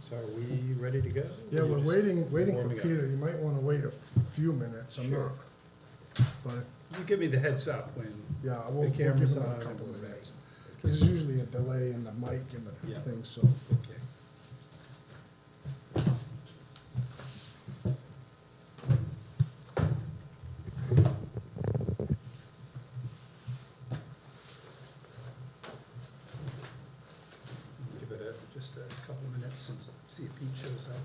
So are we ready to go? Yeah, Or you we're just waiting for warming up? Peter, you might wanna wait a few minutes, I'm Sure. not, but, You give me the heads up when, yeah, The we'll give camera's him on a and couple we're ready. minutes. Cause there's usually a delay in the mic and Yeah. the thing, so. okay. Give it just a couple minutes and see if Pete shows up.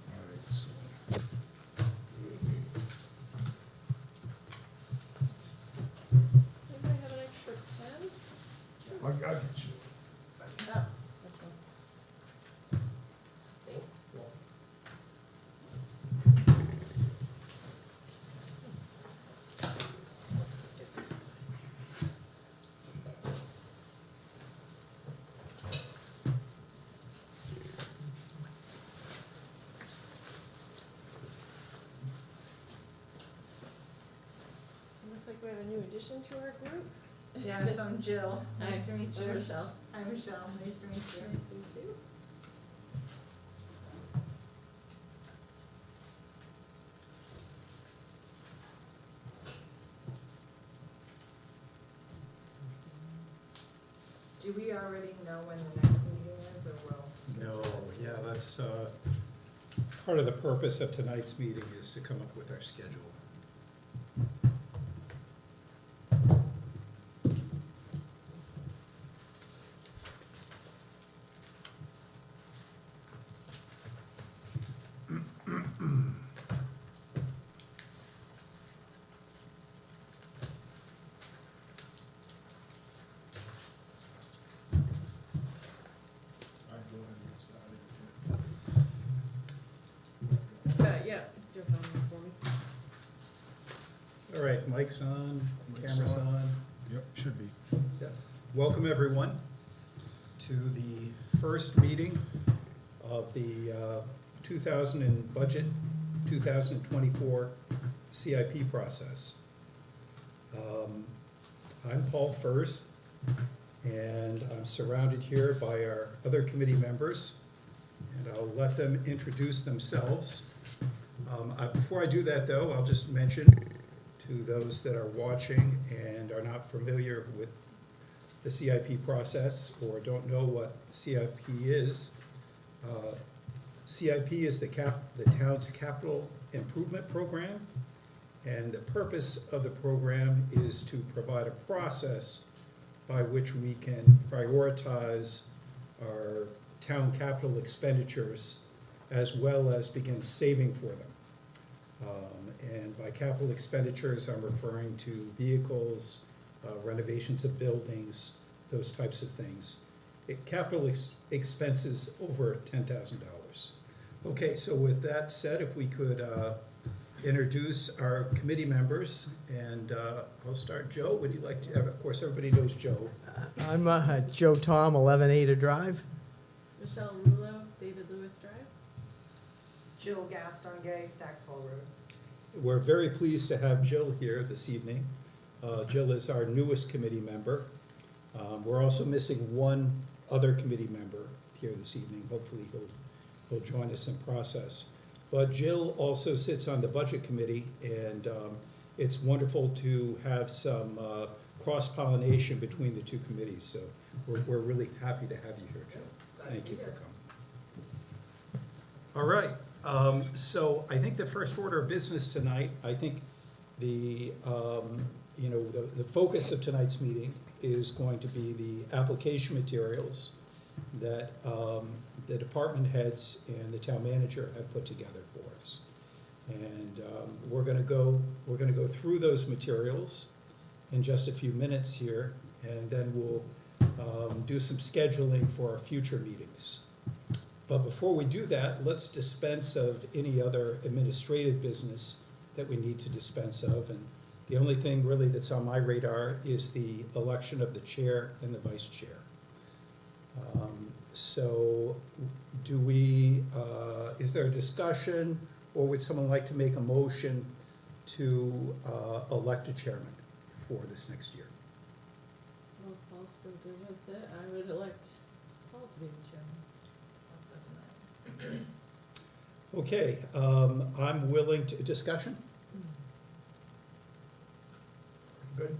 Alright, so, Anybody have an extra pen? I'll get you. Oh, that's all. Thanks. Looks like we have a new addition to our group. Yes, I'm Jill. Hi, Nice to meet you. I'm Michelle. Hi, Michelle. Nice to meet you. Nice to meet you. Do we already know when the next meeting is, or will? No, yeah, that's, part of the purpose of tonight's meeting is to come up with our schedule. Alright, go ahead and get started. Yeah, jump on for me. All right, mic's on, Mic's camera's on. on. Yep, should be. Yeah. Welcome, everyone, to the first meeting of the 2000 and budget 2024 CIP process. I'm Paul Furst, and I'm surrounded here by our other committee members, and I'll let them introduce themselves. Before I do that, though, I'll just mention to those that are watching and are not familiar with the CIP process or don't know what CIP is, CIP is the town's capital improvement program, and the purpose of the program is to provide a process by which we can prioritize our town capital expenditures as well as begin saving for them. And by capital expenditures, I'm referring to vehicles, renovations of buildings, those types of things. Capital expenses over $10,000. Okay, so with that said, if we could introduce our committee members, and I'll start. Joe, would you like to, of course, everybody knows Joe. I'm Joe Tom, 11 Ada Drive. Michelle Rulo, David Lewis Drive. Jill Gaston Gay, Stackpole Road. We're very pleased to have Jill here this evening. Jill is our newest committee member. We're also missing one other committee member here this evening. Hopefully he'll join us in process. But Jill also sits on the budget committee, and it's wonderful to have some cross-pollination between the two committees. So we're really happy to have you here, Jill. Thank you for coming. All right. So I think the first order of business tonight, I think the focus of tonight's meeting is going to be the application materials that the department heads and the town manager have put together for us. And we're gonna go through those materials in just a few minutes here, and then we'll do some scheduling for our future meetings. But before we do that, let's dispense of any other administrative business that we need to dispense of. And the only thing really that's on my radar is the election of the chair and the vice chair. So is there a discussion, or would someone like to make a motion to elect a chairman for this next year. Well, if Paul's still good with it, I would elect Paul to be the chairman. I'll second that. Okay, I'm willing to, discussion? Good.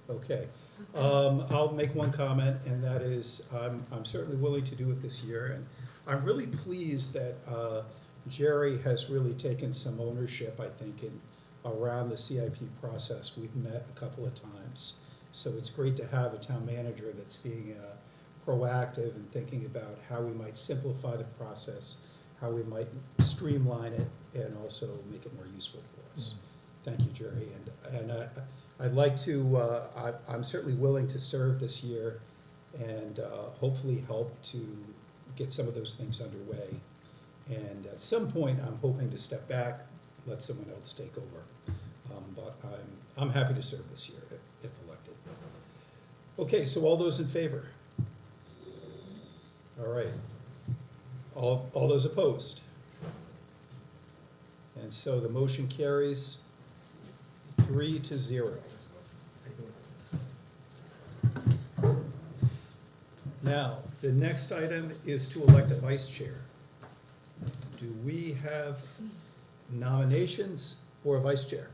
Okay. I'll make one comment, and that is, I'm certainly willing to do it this year, and I'm really pleased that Jerry has really taken some ownership, I think, in around the CIP process. We've met a couple of times, so it's great to have a town manager that's being proactive and thinking about how we might simplify the process, how we might streamline it, and also make it more useful for us. Thank you, Jerry, and I'd like to, I'm certainly willing to serve this year and hopefully help to get some of those things underway. And at some point, I'm hoping to step back, let someone else take over. But I'm happy to serve this year if elected. Okay, so all those in favor? All right. All those opposed? And so the motion carries 3-0. Now, the next item is to elect a vice chair. Do we have nominations for a vice chair?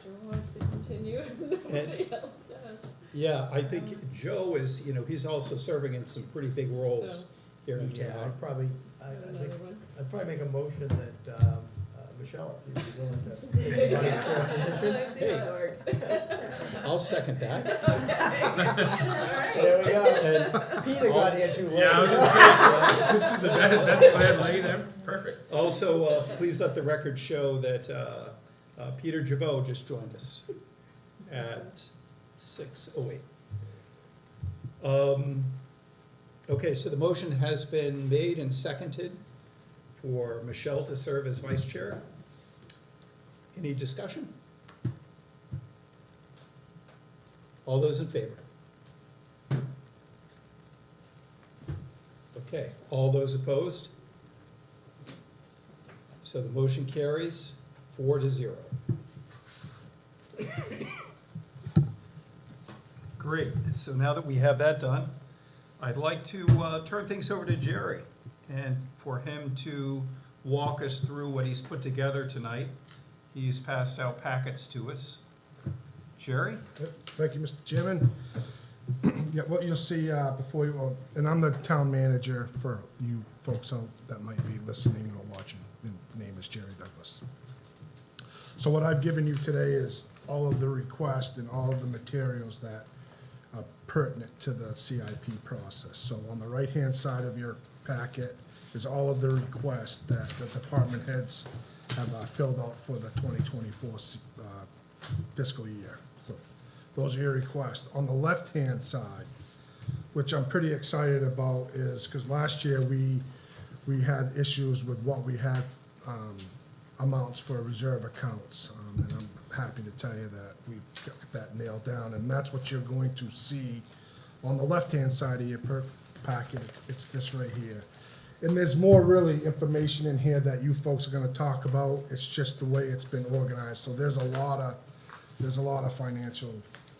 Joe wants to continue if nobody else does. Yeah, I think Joe is, he's also serving in some pretty big roles here in Yeah, town. I'd probably, I Another think, one. I'd probably make a motion that, Michelle, if you'd be willing to run for a position. I see Hey. how it works. I'll second that. All right. There we go. And Peter got here too late. Yeah, I was gonna say, this is the best plan laid ever, perfect. also, please let the record show that Peter Jabot just joined us at 6:08. Okay, so the motion has been made and seconded for Michelle to serve as vice chair. Any discussion? All those in favor? Okay, all those opposed? So the motion carries 4-0. Great, so now that we have that done, I'd like to turn things over to Jerry and for him to walk us through what he's put together tonight. He's passed out packets to us. Jerry? Yep, thank you, Mr. Chairman. Yeah, what you'll see before you, and I'm the town manager for you folks out that might be listening or watching. My name is Jerry Douglas. So what I've given you today is all of the requests and all of the materials that are pertinent to the CIP process. So on the right-hand side of your packet is all of the requests that the department heads have filled out for the 2024 fiscal year. So those are your requests. On the left-hand side, which I'm pretty excited about, is because last year we had issues with what we had amounts for reserve accounts, and I'm happy to tell you that we've got that nailed down, and that's what you're going to see on the left-hand side of your packet. It's this right here. And there's more really information in here that you folks are gonna talk about. It's just the way it's been organized. So there's a lot of financial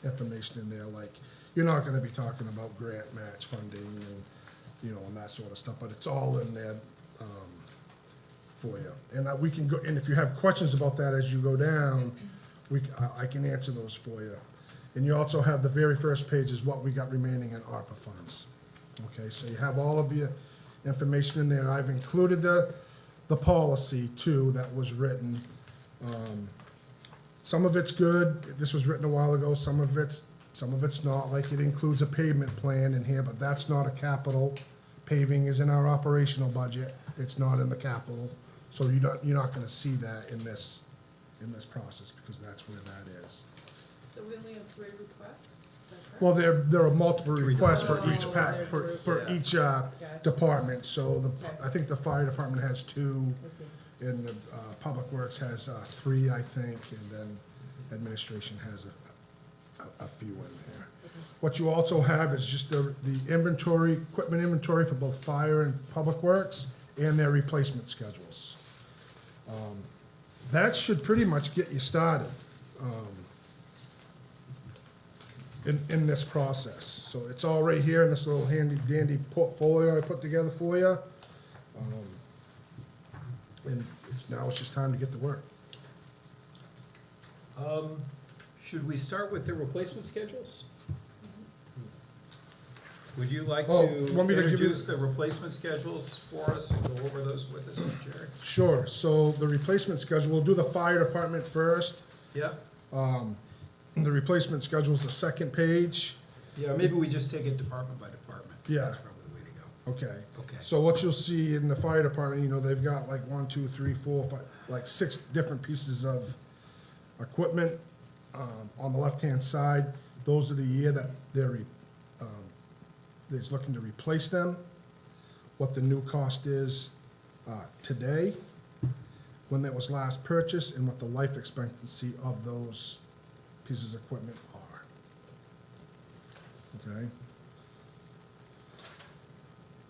information in there, like, you're not gonna be talking about grant match funding and that sort of stuff, but it's all in there, for you. And we can go, and if you have questions about that as you go down, I can answer those for you. And you also have the very first page is what we got remaining in ARPA funds. Okay, so you have all of your information in there. I've included the policy too that was written. Some of it's good. This was written a while ago. Some of it's not. Like, it includes a pavement plan in here, but that's not a capital. Paving is in our operational budget. It's not in the capital. So you're not gonna see that in this process, because that's where that is. So we only have 3 requests? Is that correct? Well, there are multiple requests for each Oh, pack, they're for grouped. each Gotcha. department. So Okay. I think the fire department has 2, I see. and the Public Works has 3, I think, and then administration has a few in there. What you also have is just the inventory, equipment inventory for both fire and Public Works, and their replacement schedules. that should pretty much get you started in this process. So it's all right here in this little handy dandy portfolio I put together for you. And now it's just time to get to work. Should we start with the replacement schedules? Would you like Oh, to want me to give you- introduce the replacement schedules for us and go over those with us, Jerry? Sure, so the replacement schedule, we'll do the fire department first. Yeah? The replacement schedule is the second page. Yeah, maybe we just take it department by department. Yeah. That's probably the way to go. Okay. Okay. So what you'll see in the fire department, you know, they've got like 1, 2, 3, 4, 5, like 6 different pieces of equipment. On the left-hand side, those are the year that they're looking to replace them, what the new cost is today, when that was last purchased, and what the life expectancy of those pieces of equipment are. Okay?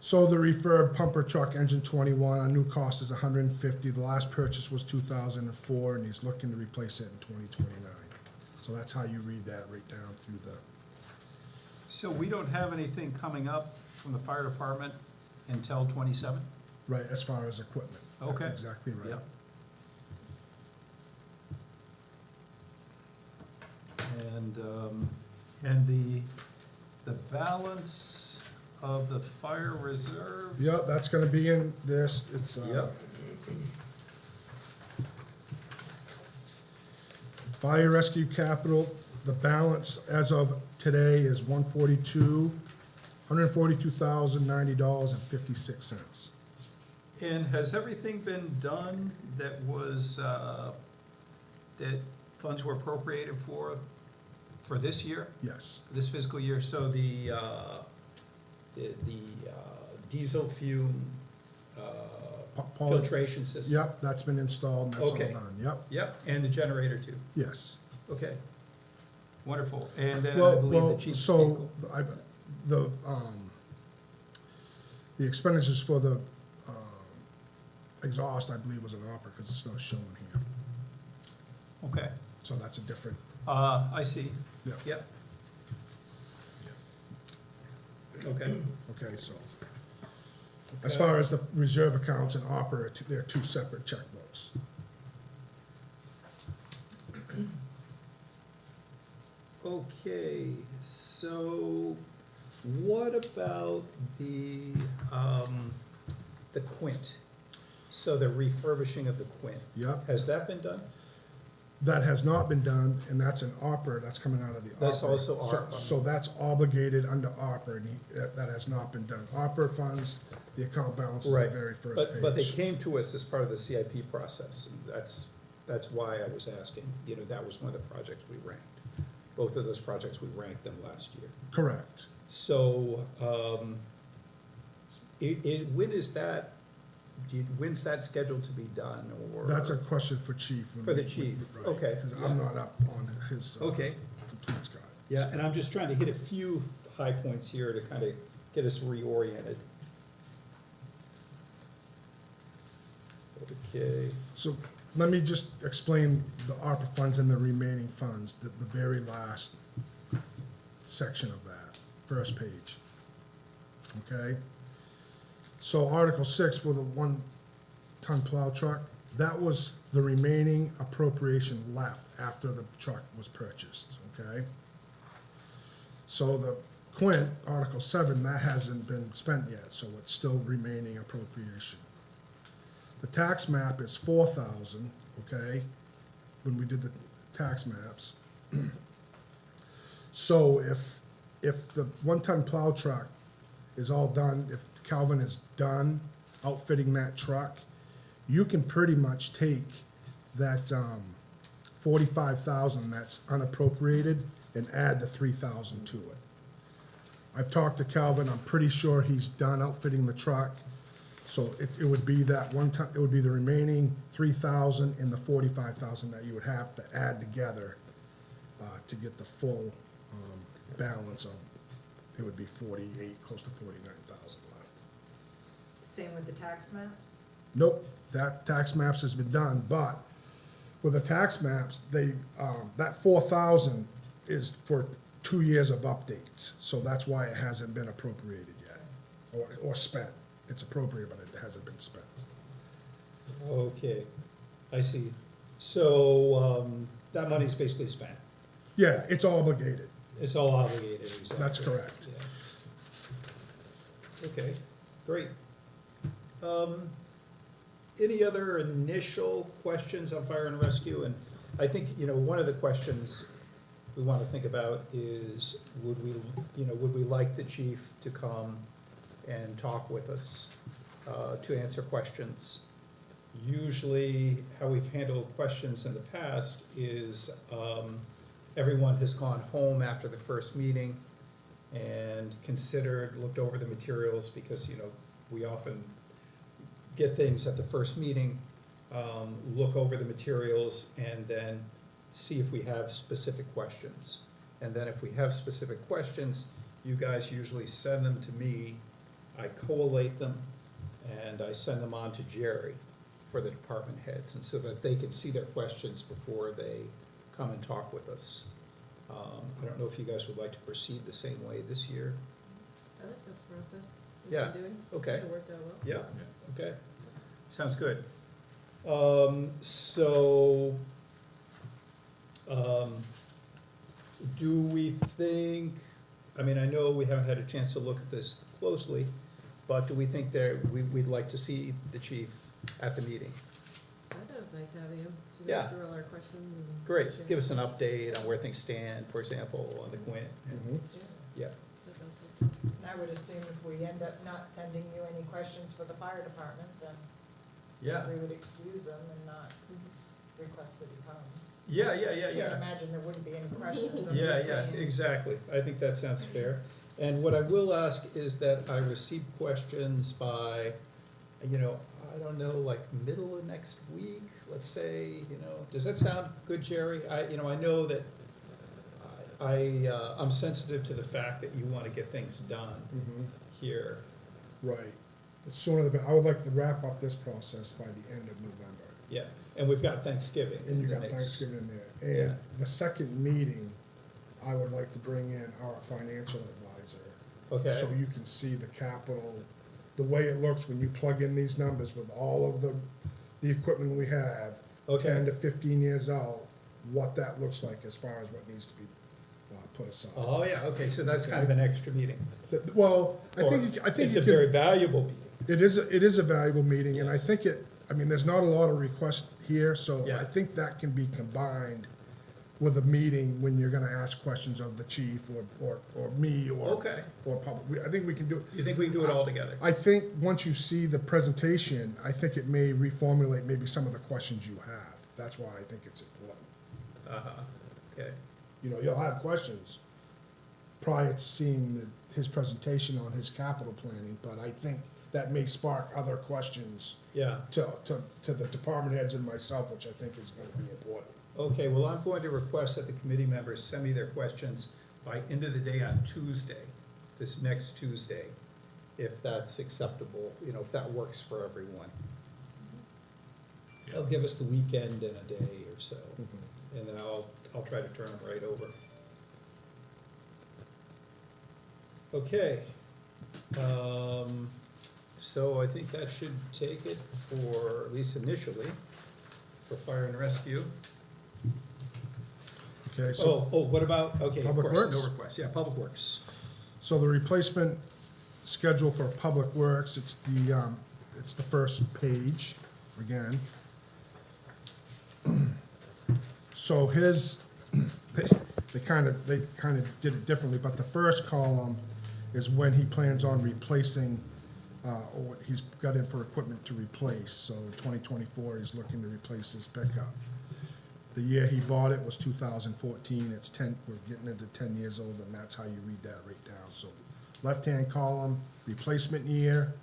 So the refurb pumper truck, engine 21, a new cost is $150. The last purchase was 2004, and he's looking to replace it in 2029. So that's how you read that right down through the, So we don't have anything coming up from the fire department until 27? right, as far as equipment. Okay. That's exactly right. Yep. And the balance of the fire reserve? Yep, that's gonna be in this, it's, Yep. fire rescue capital, the balance as of today is $142,090.56. And has everything been done that was, that funds were appropriated for this year, Yes, this fiscal year? So the diesel fume Paul, filtration system? yep, that's been installed and that's all Okay. done, yep, Yep, and the generator too? yes. Okay, wonderful. And then I Well, believe the well, chief. so, the expenditures for the, exhaust, I believe, was an opera, because it's not shown here, Okay, so that's a different, I see. yeah, Yep. Okay, okay, so. As far as the reserve accounts and opera, they're two separate checkbooks. okay, so what about the Quint? So the refurbishing of the Quint, Yep, has that been done? that has not been done, and that's an opera, that's coming out of the opera. That's also So- ARPA. So that's obligated under opera, and that has not been done. Opera funds, the account balance is the Right, very first page. but they came to us as part of the CIP process, and that's why I was asking, you know, that was one of the projects we ranked. Both of those projects, we ranked them last year. Correct. So, when is that, when's that scheduled to be done, or? That's a question for chief. when For the we- chief, right, okay, Because yeah. I'm not up on his. Okay. Complete Scott. Yeah, and I'm just trying to hit a few high points here to kind of get us reoriented. Okay, So let me just explain the ARPA funds and the remaining funds, the very last section of that, first page. Okay? So Article 6 for the 1-ton plow truck, that was the remaining appropriation left after the truck was purchased, okay? So the Quint, Article 7, that hasn't been spent yet, so it's still remaining appropriation. The tax map is 4,000, okay, when we did the tax maps. So if the 1-ton plow truck is all done, if Calvin is done outfitting that truck, you can pretty much take that 45,000 that's unappropriated and add the 3,000 to it. I've talked to Calvin, I'm pretty sure he's done outfitting the truck. So it would be that 1-ton, it would be the remaining 3,000 and the 45,000 that you would have to add together to get the full balance of, it would be 48, close to 49,000 left. Same with the tax maps? Nope, that tax maps has been done, but with the tax maps, they, that 4,000 is for 2 years of updates, so that's why it hasn't been appropriated yet, or spent. It's appropriate, but it hasn't been spent. Okay, I see. So, that money's basically spent. Yeah, it's obligated, It's all obligated, exactly. that's correct. Yeah. Okay, great. Any other initial questions on fire and rescue? And I think, one of the questions we want to think about is, would we like the chief to come and talk with us, to answer questions? Usually, how we've handled questions in the past is, everyone has gone home after the first meeting and looked over the materials, because, we often get things at the first meeting, look over the materials, and then see if we have specific questions. And then if we have specific questions, you guys usually send them to me, I collate them, and I send them on to Jerry for the department heads, and so that they can see their questions before they come and talk with us. I don't know if you guys would like to proceed the same way this year. I like the process we've Yeah, been doing. okay. It worked out well. Yeah, okay, sounds good. So, do we think, I know we haven't had a chance to look at this closely, but do we think that we'd like to see the chief at the meeting? I thought it was nice having him to Yeah. go through all our questions and. Great, share. give us an update on where things stand, for example, on the Quint. Mhm. Yeah, Yeah, that sounds good. And I would assume if we end up not sending you any questions for the fire department, then yeah, we would excuse them and not request that he comes. yeah. Can't imagine there wouldn't be any questions. I'm Yeah, just yeah, saying. exactly. I think that sounds fair. And what I will ask is that I receive questions by, I don't know, like middle of next week, let's say, does that sound good, Jerry? I know that I'm sensitive to the fact that you want to get things done Mhm. here. Right. The sooner the better. I would like to wrap up this process by the end of November. Yeah, and we've got Thanksgiving. And you in the got mix. Thanksgiving in there. Yeah. And the second meeting, I would like to bring in our financial advisor. Okay. So you can see the capital, the way it looks when you plug in these numbers with all of the equipment we have, Okay. 10 to 15 years out, what that looks like as far as what needs to be put aside. Oh, yeah, okay, so that's kind of an extra meeting. Well, I Or think it's you a can. very valuable meeting. It is a valuable meeting, and I Yes. think there's not a lot of requests here, so Yeah. I think that can be combined with a meeting when you're gonna ask questions of the chief or me or. Okay. Or public, I think we can do it. You think we can do it all together? I think once you see the presentation, I think it may reformulate maybe some of the questions you have. That's why I think it's important. Uh-huh, okay. You'll have questions prior to seeing his presentation on his capital planning, but I think that may spark other questions Yeah, to the department heads and myself, which I think is gonna be important. okay, well, I'm going to request that the committee members send me their questions by end of the day on Tuesday, this next Tuesday, if that's acceptable, if that works for everyone. They'll give us the weekend and a day or so, and then I'll try to turn them right over. Okay, so I think that should take it for, at least initially, for fire and rescue. Okay, so, What about, okay, of Public course, no Works? requests, yeah, Public Works. so the replacement schedule for Public Works, it's the first page, again. So they kind of did it differently, but the first column is when he plans on replacing, or what he's got in for equipment to replace. So in 2024, he's looking to replace his pickup. The year he bought it was 2014, we're getting into 10 years old, and that's how you read that right down. So left-hand column, replacement year,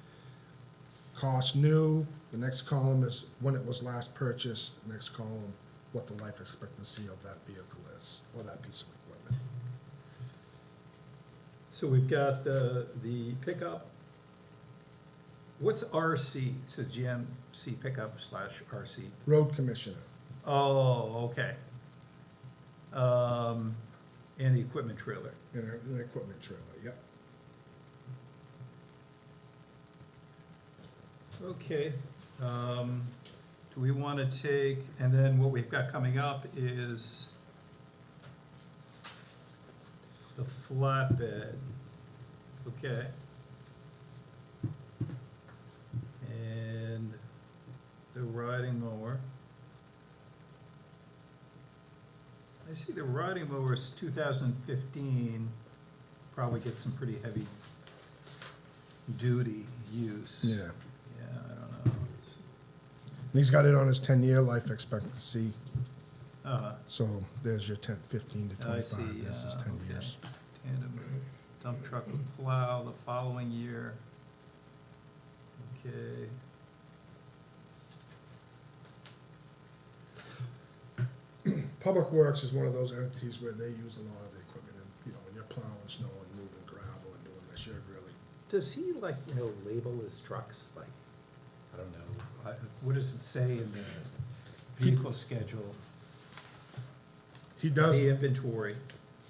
cost new, the next column is when it was last purchased, next column, what the life expectancy of that vehicle is, or that piece of equipment. So we've got the pickup. What's RC? It says GMC pickup / RC. Road commissioner. Oh, okay. And the equipment trailer. And an equipment trailer, yep. Okay, do we want to take, and then what we've got coming up is the flatbed, okay? And the riding mower. I see the riding mower is 2015, probably get some pretty heavy duty use. Yeah. Yeah, I don't know. And he's got it on his 10-year life expectancy, Uh, so there's your 15 to I see, 25, this is 10 okay. years. Tandem dump truck with plow the following year. Okay. Public Works is one of those entities where they use a lot of the equipment, and, you know, when you're plowing snow and moving gravel and doing this, you're really, Does he like, label his trucks, like, I don't know, what does it say in the vehicle schedule? he does, The inventory.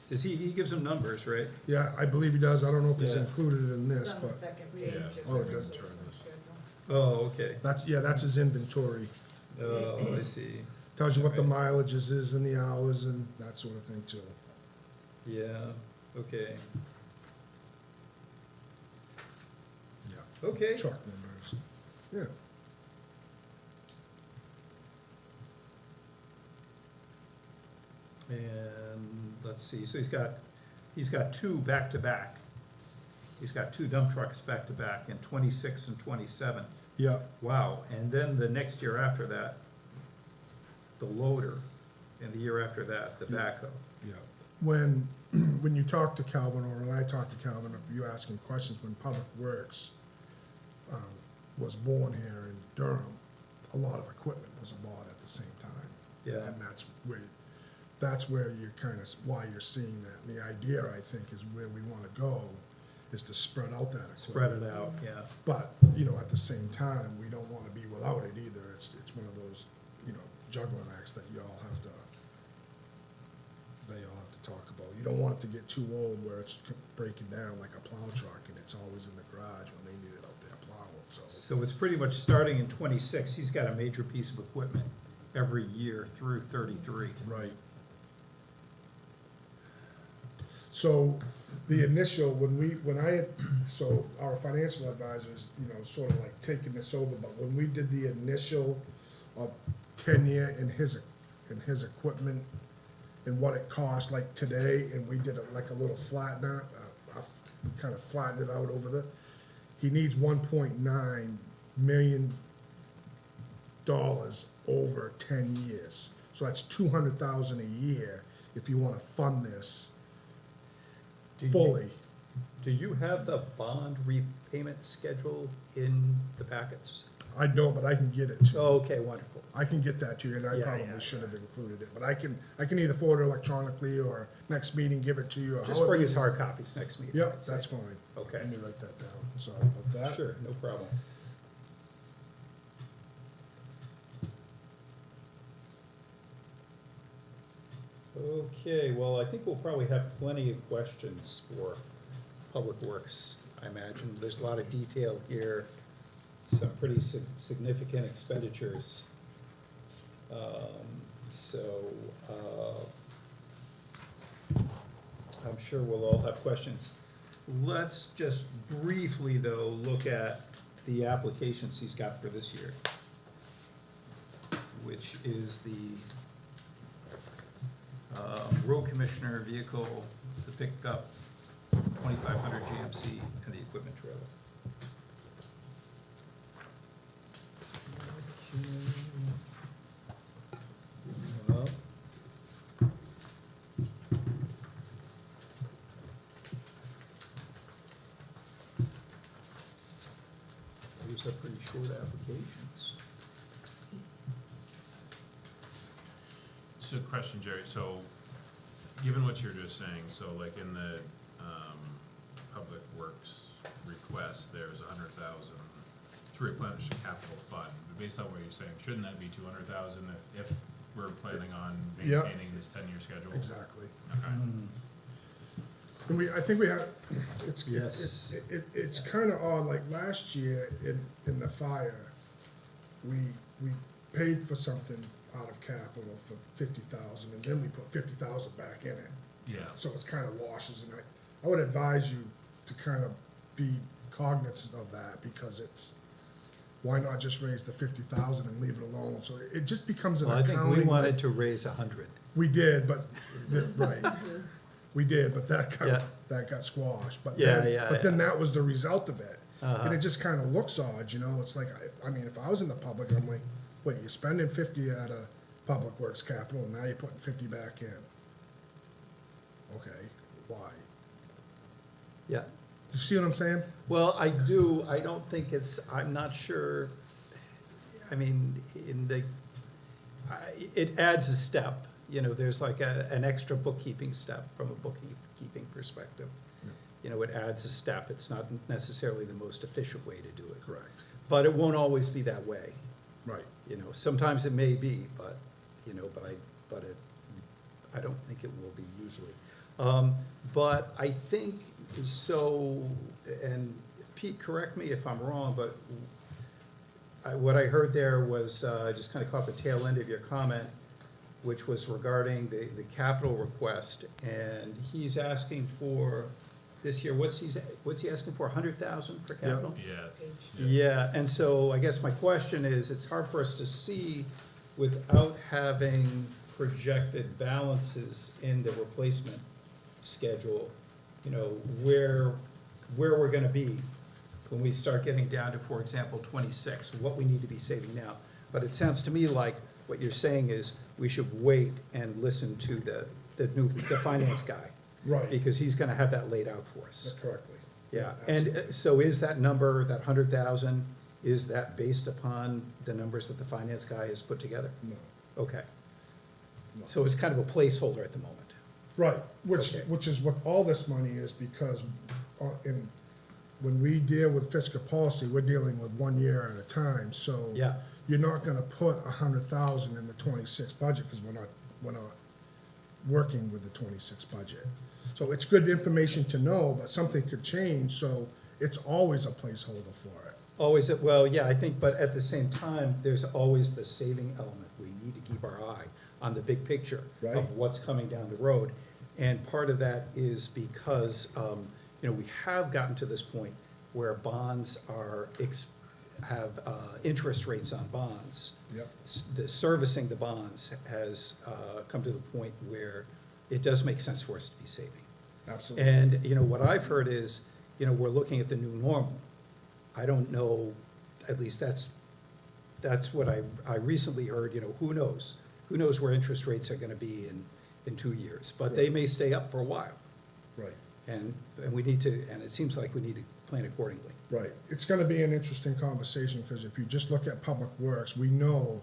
Does he gives them numbers, right? yeah, I believe he does, I don't know if it's Yeah. included in It's this, on the but second page. Yeah. is Oh, where it does. the schedule. Oh, okay. that's his inventory. Oh, I see. Tells you what the Right. mileages is and the hours and that sort of thing too. Yeah, okay. Yeah. Okay. Truck numbers, yeah. And let's see, so he's got two back-to-back. He's got two dump trucks back-to-back in 26 and 27. Yeah, Wow, and then the next year after that, the loader, and the year after that, the backhoe. yeah. When, when you talk to Calvin, or when I talk to Calvin, if you ask him questions, when Public Works was born here in Durham, a lot of equipment was bought at the same time. Yeah. And that's where you're kind of, why you're seeing that. And the idea, I think, is where we want to go, is to spread out that equipment. Spread it out, yeah. But, you know, at the same time, we don't want to be without it either. It's one of those, you know, juggling acts that you all have to talk about. You don't want it to get too old where it's breaking down like a plow truck and it's always in the garage when they need it out there plowing, so. So it's pretty much starting in 26, he's got a major piece of equipment every year through 33. Right. So the initial, so our financial advisors, you know, sort of like taking this over, but when we did the initial 10-year in his equipment and what it cost like today, and we did it like a little flattener, kind of flattened it out over he needs $1.9 million over 10 years. So that's $200,000 a year if you wanna fund this Do you- fully. Do you have the bond repayment schedule in the packets? I don't, but I can get it to you. Oh, okay, wonderful. I can get that to you, and I Yeah, probably yeah, should have included it, but I can either forward it electronically or next meeting, give it to you. or Just however bring us you- hard copies next meeting. Yep, I'd say. that's fine. Okay. Let me write that down, sorry about that. Sure, no problem. Okay, well, I think we'll probably have plenty of questions for Public Works, I imagine. There's a lot of detail here, some pretty significant expenditures. I'm sure we'll all have questions. Let's just briefly, though, look at the applications he's got for this year, which is the road commissioner vehicle, the pickup 2500 GMC, and the equipment trailer. Well, these are pretty short applications. So question, Jerry, so given what you're just saying, so like in the, Public Works request, there's 100,000 to replenish the capital fund, but based on what you're saying, shouldn't that be 200,000 if we're planning on Yep. maintaining this 10-year schedule? Exactly. Okay. And I think we have, it's, Yes. it's kind of odd, like last year in the fire, we paid for something out of capital for 50,000, and then we put 50,000 back in it. Yeah. So it's kind of washes, and I would advise you to kind of be cognizant of that, because it's, why not just raise the 50,000 and leave it alone? So it just becomes an Well, I think accounting. we wanted to raise 100. We did, but, right, we did, but Yeah. that got squashed, but Yeah, then, yeah, but then yeah. that was the result of it. Uh-huh. And it just kinda looks odd, you know, it's like, I mean, if I was in the public, I'm like, wait, you're spending 50 out of Public Works capital, and now you're putting 50 back in. Okay, why? Yeah. You see what I'm saying? Well, I do, I don't think it's, I'm not sure, I mean, it adds a step, you know, there's like an extra bookkeeping step from a bookkeeping perspective. Yeah. You know, it adds a step, it's not necessarily the most efficient way to do it. Correct. But it won't always be that way, Right. you know, sometimes it may be, but, you know, I don't think it will be usually. But I think, so, and Pete, correct me if I'm wrong, but what I heard there was, I just kind of caught the tail end of your comment, which was regarding the capital request, and he's asking for, this year, what's he asking for, 100,000 for capital? Yeah, it's, Yeah, and so I guess my question is, it's hard for us to see without having projected balances in the replacement schedule, you know, where we're gonna be when we start getting down to, for example, 26, what we need to be saving now. But it sounds to me like what you're saying is we should wait and listen to the finance guy, Right, because he's gonna have that laid out for that's us. correctly. Yeah, absolutely. and so is that number, that 100,000, is that based upon the numbers that the finance guy has put together? No, Okay, no. so it's kind of a placeholder at the moment. Right, which Okay. is what all this money is, because when we deal with fiscal policy, we're dealing with 1 year at a time, so. Yeah. You're not gonna put 100,000 in the 26 budget, because we're not working with the 26 budget. So it's good information to know, but something could change, so it's always a placeholder for it. Always, well, yeah, I think, but at the same time, there's always the saving element. We need to keep our eye on the big picture Right. of what's coming down the road. And part of that is because, you know, we have gotten to this point where bonds have interest rates on bonds. Yep. The servicing the bonds has come to the point where it does make sense for us to be saving. Absolutely. And, you know, what I've heard is, you know, we're looking at the new normal. I don't know, at least that's what I recently heard, you know, who knows? Who knows where interest rates are gonna be in 2 years, but they may stay up for a while. Right, And we need to, and it seems like we need to plan accordingly. right. It's gonna be an interesting conversation, because if you just look at Public Works, we know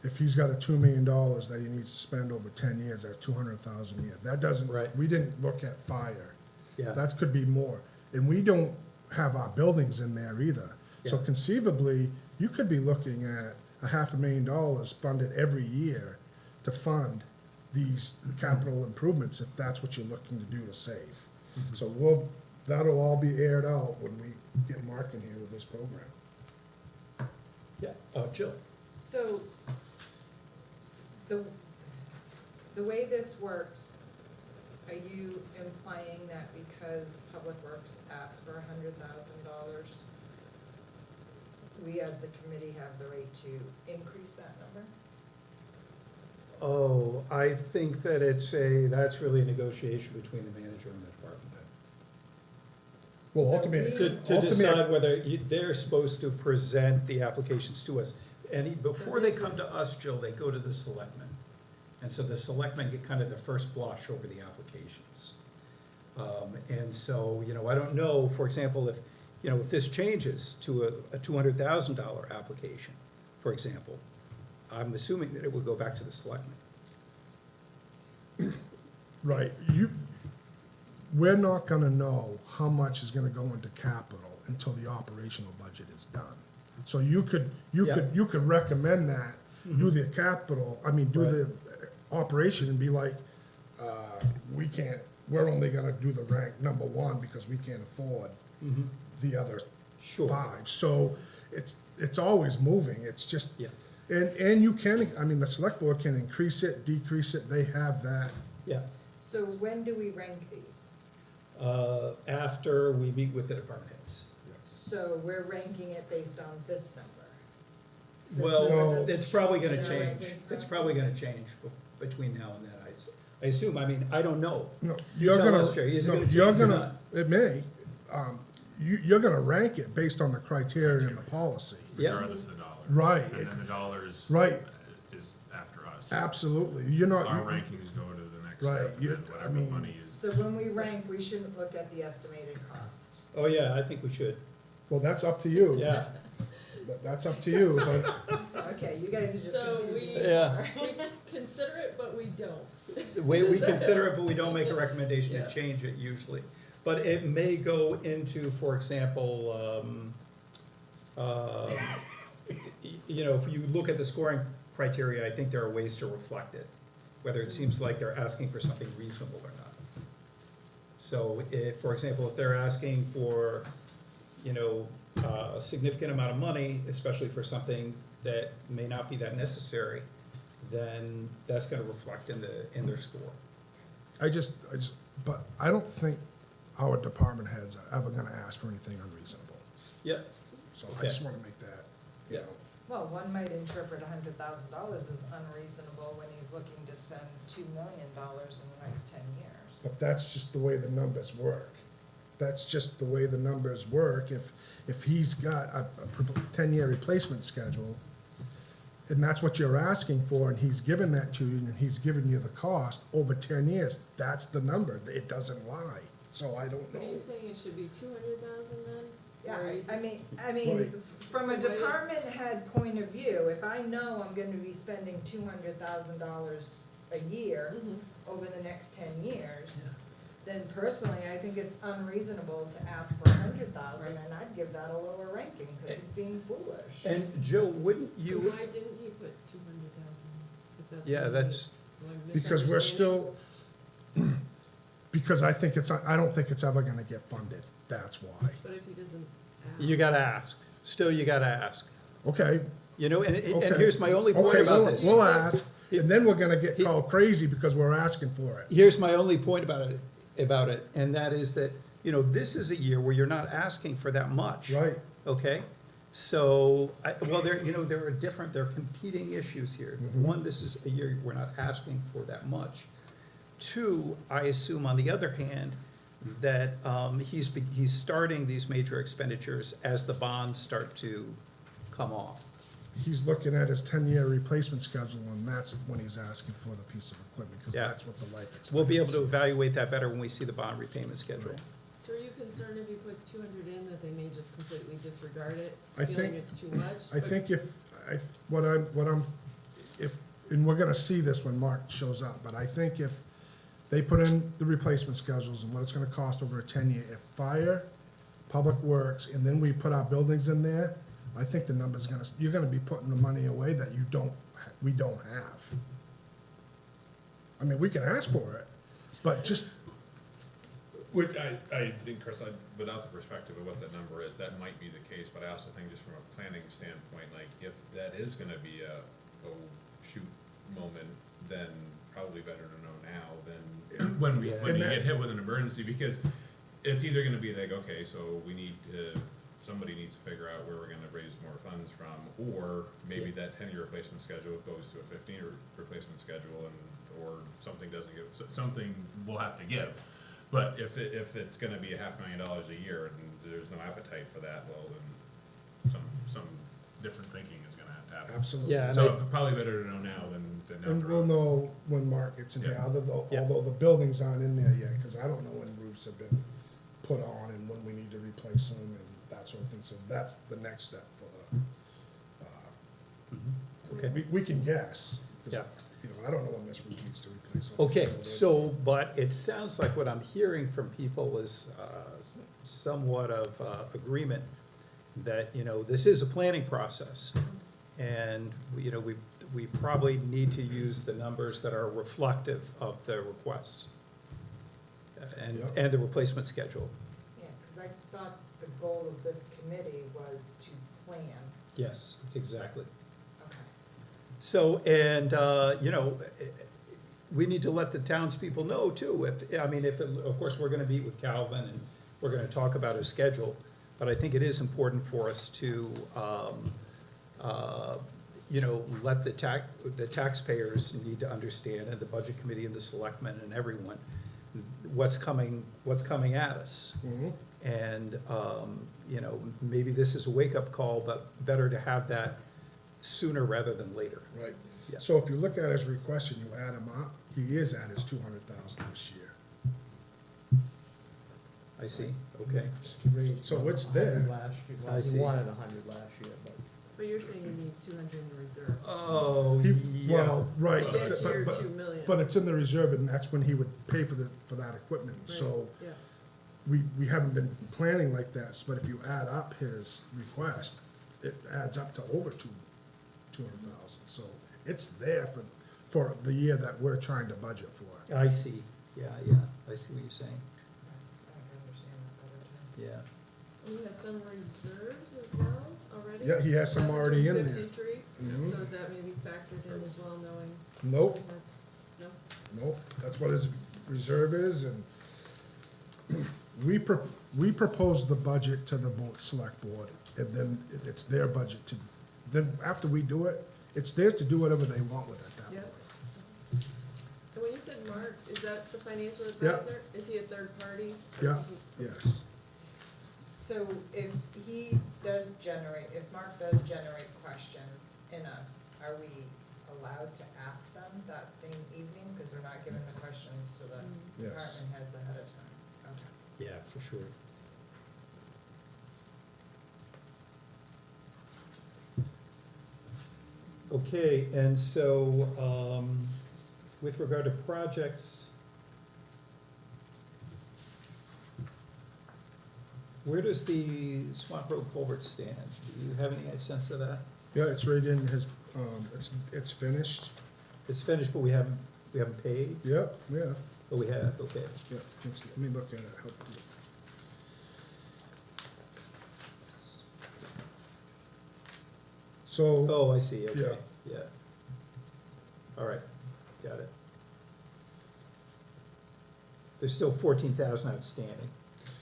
if he's got a $2 million that he needs to spend over 10 years, that's 200,000 a year. That doesn't, Right. we didn't look at fire. Yeah, That could be more. And we don't have our buildings in there either. So Yeah. conceivably, you could be looking at $500,000 funded every year to fund these capital improvements, if that's what you're looking to do to save. So that'll all be aired out when we get Mark in here with this program. yeah, Jill? So, the way this works, are you implying that because Public Works asked for $100,000, we as the committee have the right to increase that number? Oh, I think that that's really a negotiation between the manager and the department head. Well, So ultimately. To decide whether they're supposed to present the applications to us. And before they this come is- to us, Jill, they go to the selectmen. And so the selectmen get kind of the first blush over the applications. And so, you know, I don't know, for example, if, you know, if this changes to a $200,000 application, for example, I'm assuming that it would go back to the selectmen. Right, we're not gonna know how much is gonna go into capital until the operational budget is done. So you could recommend that, do the capital, do Right. the operation and be like, we can't, we're only gonna do the rank number one because we can't afford the other Sure. five. So it's always moving, it's just, Yeah. and you can, the select board can increase it, decrease it, they have that. Yeah. So when do we rank these? After we meet with the department heads. So we're ranking it based on this number? This Well, number doesn't it's probably gonna change in our change. ranking It's process? probably gonna change between now and then, I assume, I don't know. No, You you're tell gonna, us, Jerry, is it no, gonna you're change or gonna, not? it may, you're gonna rank it based on the criteria in the policy. Yeah. Regardless of the dollar. Right. And then the dollars. Right. Is after us. Absolutely, you're not. Our rankings go to the next Right, step, you- and I whatever mean- money is. So when we rank, we shouldn't look at the estimated cost. Oh, yeah, I think we should. Well, that's up to you. Yeah. That's up to you, but, Okay, you guys are just So confusing we- me Yeah. more. We consider it, but we don't. We consider it, but we don't make a recommendation to Yeah. change it usually. But it may go into, for example, if you look at the scoring criteria, I think there are ways to reflect it, whether it seems like they're asking for something reasonable or not. So if, for example, if they're asking for, a significant amount of money, especially for something that may not be that necessary, then that's gonna reflect in their score. but I don't think our department heads are ever gonna ask for anything unreasonable. Yeah, So I Okay. just wanna make that, you Yeah. know. Well, one might interpret $100,000 as unreasonable when he's looking to spend $2 million in the next 10 years. But that's just the way the numbers work. That's just the way the numbers work. If he's got a 10-year replacement schedule, and that's what you're asking for, and he's given that to you, and he's given you the cost over 10 years, that's the number. It doesn't lie. So I don't What are you know. saying, it should be 200,000 then? Yeah, Or you I think- mean, Right. from a So why- department head point of view, if I know I'm gonna be spending $200,000 a year Mhm. over the next 10 years, then personally, I think it's unreasonable to ask for 100,000, Right. and I'd give that a lower ranking, because he's being foolish. and Joe, wouldn't So you, why didn't you put 200,000? yeah, that's, Because we're still, because I don't think it's ever gonna get funded. That's why. But if he doesn't ask. you gotta ask, still you gotta ask. Okay, And okay. here's my only point Okay, about we'll- this. We'll ask, and then we're gonna get called crazy because we're asking for it. Here's my only point about it, and that is that, this is a year where you're not asking for that much. Right. Okay? So, there are competing issues here. Mhm. One, this is a year we're not asking for that much. Two, I assume on the other hand, that he's starting these major expenditures as the bonds start to come off. He's looking at his 10-year replacement schedule, and that's when he's asking for the piece of equipment, because Yeah. that's what the life expectancy is. We'll be able to evaluate that better when we see the bond repayment schedule. So are you concerned if he puts 200 in, that they may just completely disregard it, I feeling think- it's too much? I think and we're gonna see this when Mark shows up, but I think if they put in the replacement schedules and what it's gonna cost over a 10-year, if fire, public works, and then we put our buildings in there, I think the number's you're gonna be putting the money away that we don't have. We can ask for it, but just, Which I think, Chris, without the perspective of what that number is, that might be the case, but I also think just from a planning standpoint, like, if that is gonna be a, oh, shoot moment, then probably better to know now than when Yeah. you And get hit with an emergency, because it's either gonna be like, okay, so somebody needs to figure out where we're gonna raise more funds from, or maybe that 10-year replacement schedule goes to a 15-year replacement schedule, or something doesn't give, something we'll have to give. But if it's gonna be $500,000 a year and there's no appetite for that, well, then some different thinking is gonna have to happen. absolutely. Yeah. And So probably better to know now than down And the we'll road. know when Mark gets in here, Yeah. Yeah. although the buildings aren't in there yet, because I don't know when roofs have been put on and when we need to replace them and that sort of thing. So that's the next step for Okay. we can guess. 'cause, Yeah. I don't know when this roof needs to replace. Okay, but it sounds like what I'm hearing from people is somewhat of agreement that, this is a planning process. And, we we probably need to use the numbers that are reflective of the requests Yep. and the replacement schedule. Yeah, because I thought the goal of this committee was to plan. Yes, exactly. Okay. So, and, you know, we need to let the townspeople know too, of course, we're gonna meet with Calvin and we're gonna talk about his schedule, but I think it is important for us to, you know, let the taxpayers need to understand, and the budget committee and the selectmen and everyone, what's coming at us. Mhm. And, you know, maybe this is a wake-up call, but better to have that sooner rather than later. Right. Yeah. So if you look at his request and you add them up, he is at his 200,000 this year. I see, okay. I mean, so it's there. 100 last year. I Well, see. we wanted 100 last year, but. But you're saying you need 200 in the reserve. Oh, He, yeah. well, right, To Get to your but, 2 million. but it's in the reserve, and that's when he would pay for that equipment, Right, so yeah. we haven't been planning like that, but if you add up his request, it adds up to over 200,000, so it's there for the year that we're trying to budget for. I see, yeah, I see what you're saying, I understand that better too. yeah. And he has some reserves as well already? Yeah, he has some already in there. 753? Mhm. So is that maybe factored in as well, knowing Nope, he has, no? nope, that's what his reserve is, and we propose the budget to the select board, and then it's their budget to, then after we do it, it's theirs to do whatever they want with it at that Yeah. point. And when you said Mark, is that the financial Yeah. advisor? Is he a third party? Or Yeah, he- yes, So if Mark does generate questions in us, are we allowed to ask them that same evening? Because we're not giving the questions to the Yes. department heads ahead of time. Okay. Yeah, for sure. Okay, and so, with regard to projects, where does the Swamp Road culvert stand? Do you have any sense of that? yeah, it's right in his, it's finished, It's finished, but we haven't paid, yep, yeah, but we have, okay. yeah, let me look at it, So, Oh, I see, okay, Yeah. yeah. All right, got it. There's still 14,000 outstanding.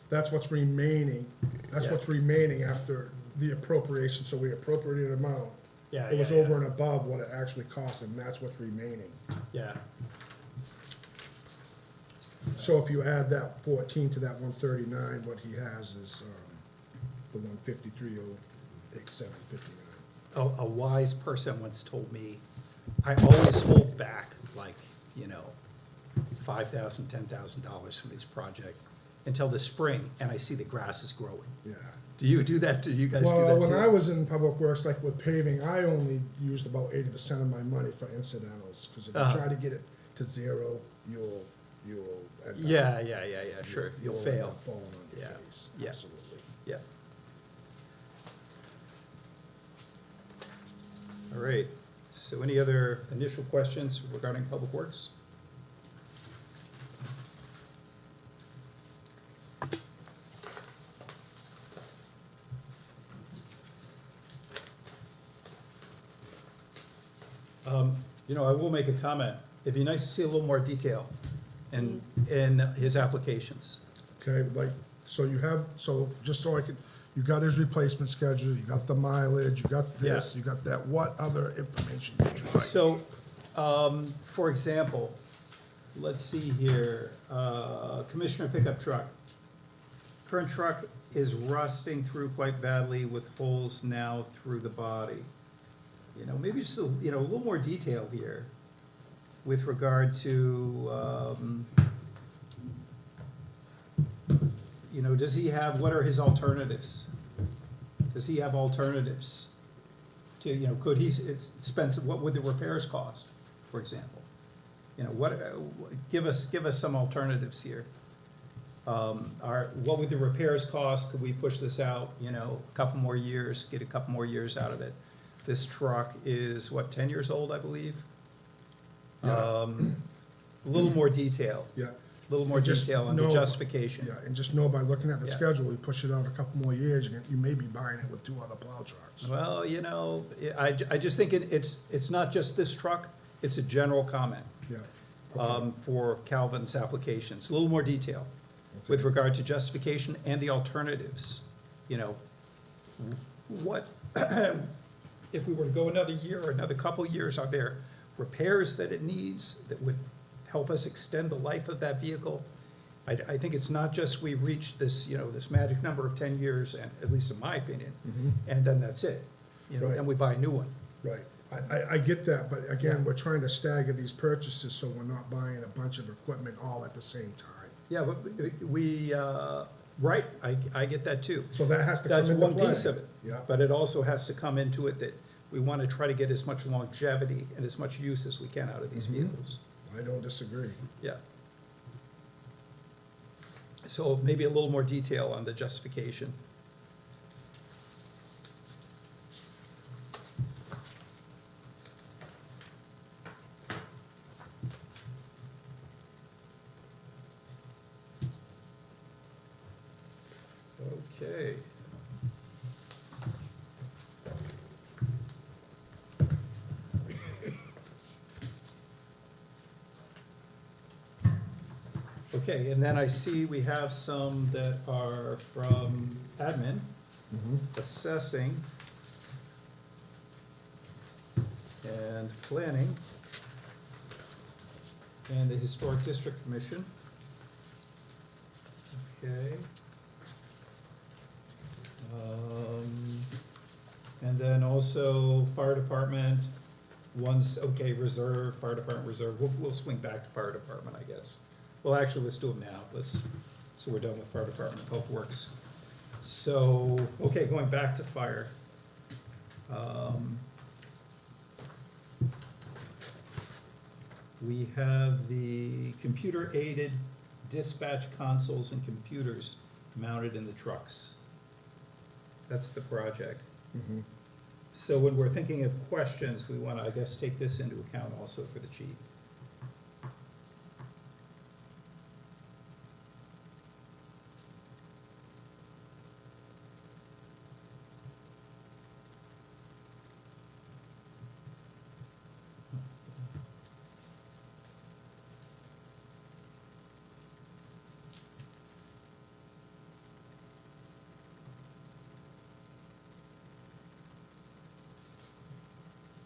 that's what's remaining, that's Yeah. what's remaining after the appropriation, so we appropriated amount. Yeah, It was yeah, yeah. over and above what it actually cost, and that's what's remaining. Yeah, So if you add that 14 to that 139, what he has is, the 153,087.59. a wise person once told me, I always hold back like, you know, $5,000, $10,000 from this project until the spring, and I see the grass is growing. Yeah. Do you do that? Do you guys do that Well, too? when I was in public works, like with paving, I only used about 80% of my money for incidentals, because if you Uh-huh. try to get it to zero, you'll end up. Yeah, sure, you'll end fail. up falling on your Yeah, face, yeah. absolutely. Yeah. All right, so any other initial questions regarding Public Works? You know, I will make a comment. It'd be nice to see a little more detail in his applications. Okay, like, so you have, so just so I could, you got his replacement schedule, you got the mileage, you got this, Yeah. you got that, what other information would you like? So, for example, let's see here, Commissioner pickup truck. Current truck is rusting through quite badly with holes now through the body. You know, maybe just, a little more detail here with regard to, does he have, what are his alternatives? Does he have alternatives to, could he spend, what would the repairs cost, for example? Give us some alternatives here. What would the repairs cost? Could we push this out, a couple more years, get a couple more years out of it? This truck is, what, 10 years old, I believe? Yeah. A little more detail, Yeah, a little more Just detail on the know- justification. yeah, and just know by looking at the Yeah. schedule, we push it out a couple more years, you may be buying it with 2 other plow trucks. Well, you know, I just think it's not just this truck, it's a general comment Yeah. Okay. for Calvin's applications, a little more detail with Okay. regard to justification and the alternatives. You know, what, if we were to go another year or another couple years, are there repairs that it needs that would help us extend the life of that vehicle? I think it's not just we reach this, you know, this magic number of 10 years, and at least in my opinion, Mhm. and then that's it. You know, Right. then we buy a new one. Right, I get that, but again, we're trying to stagger these purchases so we're not buying a bunch of equipment all at the same time. Yeah, but we, right, I get that too. So that has to come That's into one play. piece of it. Yeah. But it also has to come into it that we want to try to get as much longevity and as much use as we can out of these Mhm. vehicles. I don't disagree. Yeah. So maybe a little more detail on the justification. Okay. Okay, and then I see we have some that are from admin, assessing, and planning, and the Historic District Commission. Okay. And then also fire department, one's, okay, reserve, fire department reserve, we'll swing back to fire department, I guess. Well, actually, let's do them now, so we're done with fire department, public works. So, okay, going back to fire. We have the computer-aided dispatch consoles and computers mounted in the trucks. That's the project. Mhm. So when we're thinking of questions, we want to, I guess, take this into account also for the chief.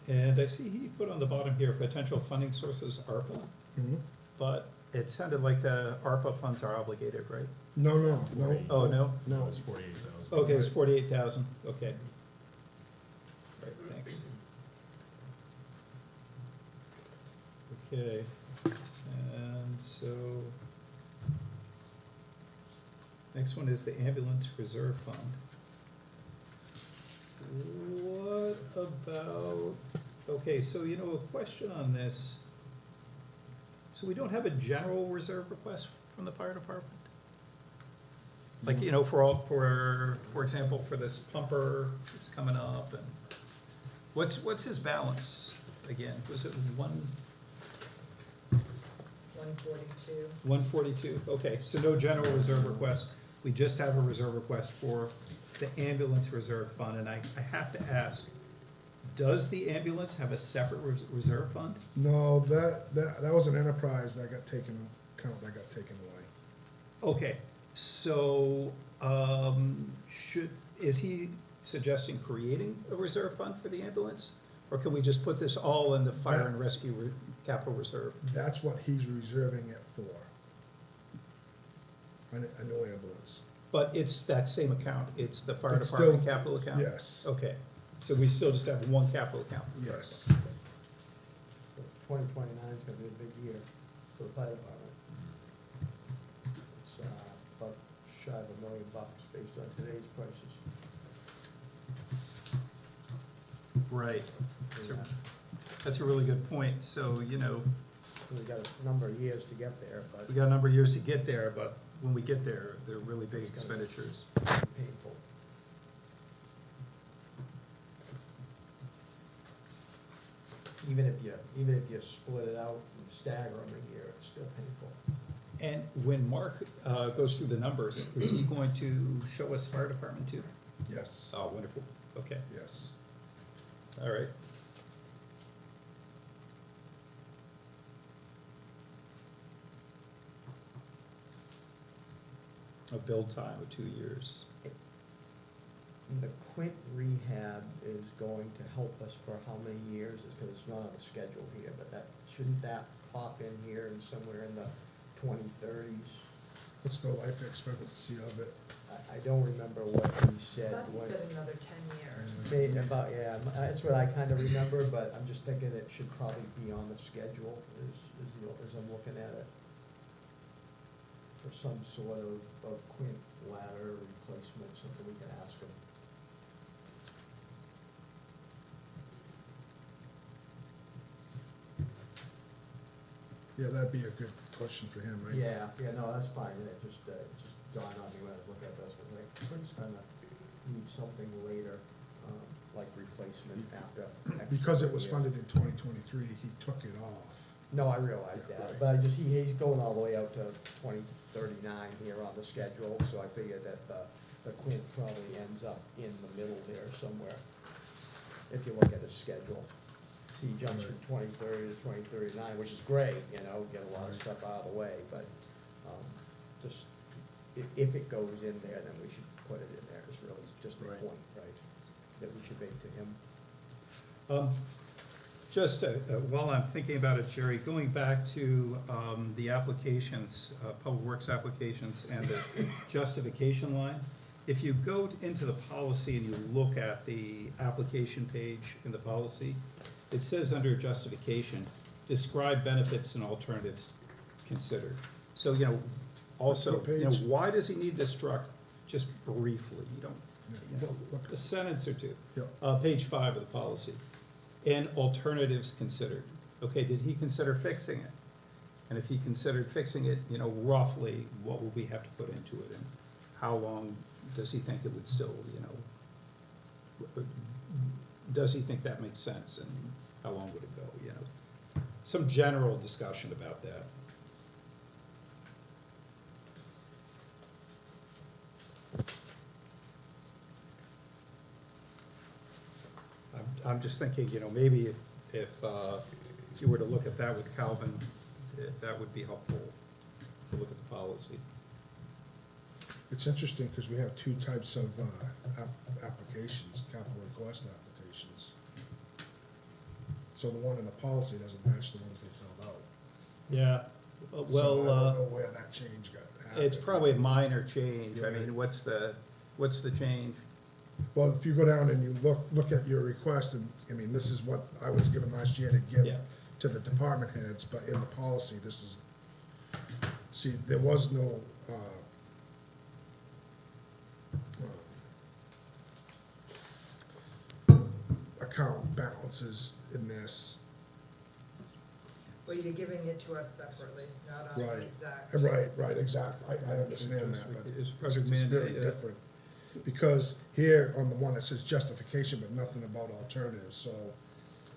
And I see he put on the bottom here, potential funding sources, ARPA, Mhm. but it sounded like the ARPA funds are obligated, right? No, Oh, no? no. It's 48,000. Okay, it's 48,000, okay. Right, thanks. Okay, and so, next one is the ambulance reserve fund. What about, okay, so you know, a question on this. So we don't have a general reserve request from the fire department? Like, you know, for example, for this pumper that's coming up, and what's his balance again? Was it 142. 142? Okay, so no general reserve request. We just have a reserve request for the ambulance reserve fund, and I have to ask, does the ambulance have a separate reserve fund? No, that was an enterprise that got taken away. Okay, so, is he suggesting creating a reserve fund for the ambulance? Or can we just put this all in the fire and rescue capital reserve? That's what he's reserving it for. A new ambulance. But it's that same account, it's the fire It's department still- capital account? Yes, Okay, so we still just have one capital account? yes. 2029 is gonna be a big year for the fire department. It's about shy of $1 million based on today's prices. Right, that's Yeah. that's a really good point, so, you know, We've got a number of years to get there, but we got a number of years to get there, but when we get there, they're really big It's gonna be- expenditures. it's painful. Even if you split it out and stagger them a year, it's still painful. And when Mark goes through the numbers, is he going to show us fire department too? Yes, Oh, wonderful, okay, yes. all right. A build time of 2 years. The Quint rehab is going to help us for how many years, it's because it's not on the schedule here, but shouldn't that pop in here and somewhere in the 2030s? What's the life expectancy of it? I don't remember what he I said. thought you what- said another 10 years. Maybe about, yeah, that's what I kind of remember, but I'm just thinking it should probably be on the schedule as I'm looking at it. For some sort of Quint ladder replacement, something we can ask him. Yeah, that'd be a good question for him, right? Yeah, no, that's fine, it just dawned on me when I was looking at this, but like, Quint's gonna need something later, like replacement after. X Because it was years. funded in 2023, he took it off. No, I realize Yeah, that, right. but he's going all the way out to 2039 here on the schedule, so I figured that the Quint probably ends up in the middle there somewhere, if you look at his schedule. See, he jumps from 2030 to 2039, which is great, get a lot of stuff out of the way, but, just, if it goes in there, then we should put it in there, is really just the Right. point, right? That we should make to him. Just while I'm thinking about it, Jerry, going back to the applications, Public Works applications and the justification line, if you go into the policy and you look at the application page in the policy, it says under justification, describe benefits and alternatives considered. So, also, What page? why does he need this struck? Just briefly, Yeah. a sentence or two. Yeah. Page 5 of the policy. And alternatives considered. Okay, did he consider fixing it? And if he considered fixing it, roughly, what will we have to put into it? And how long does he think it would still, does he think that makes sense? And how long would it go, Some general discussion about that. I'm just thinking, maybe if you were to look at that with Calvin, that would be helpful to look at the policy. It's interesting because we have two types of applications, capital request applications. So the one in the policy doesn't match the ones they filled out. Yeah, So I don't know where that change got happened. it's probably a minor change. I Yeah. mean, what's the change? Well, if you go down and you look at your request, and, this is what I was given last year to give Yeah. to the department heads, but in the policy, this is, see, there was no, account balances in this. Well, you're giving it to us separately, not on the Right. exact. Right, exactly, I understand that, but It's it's project very mandate, yeah. different. Because here, on the one, it says justification, but nothing about alternatives, so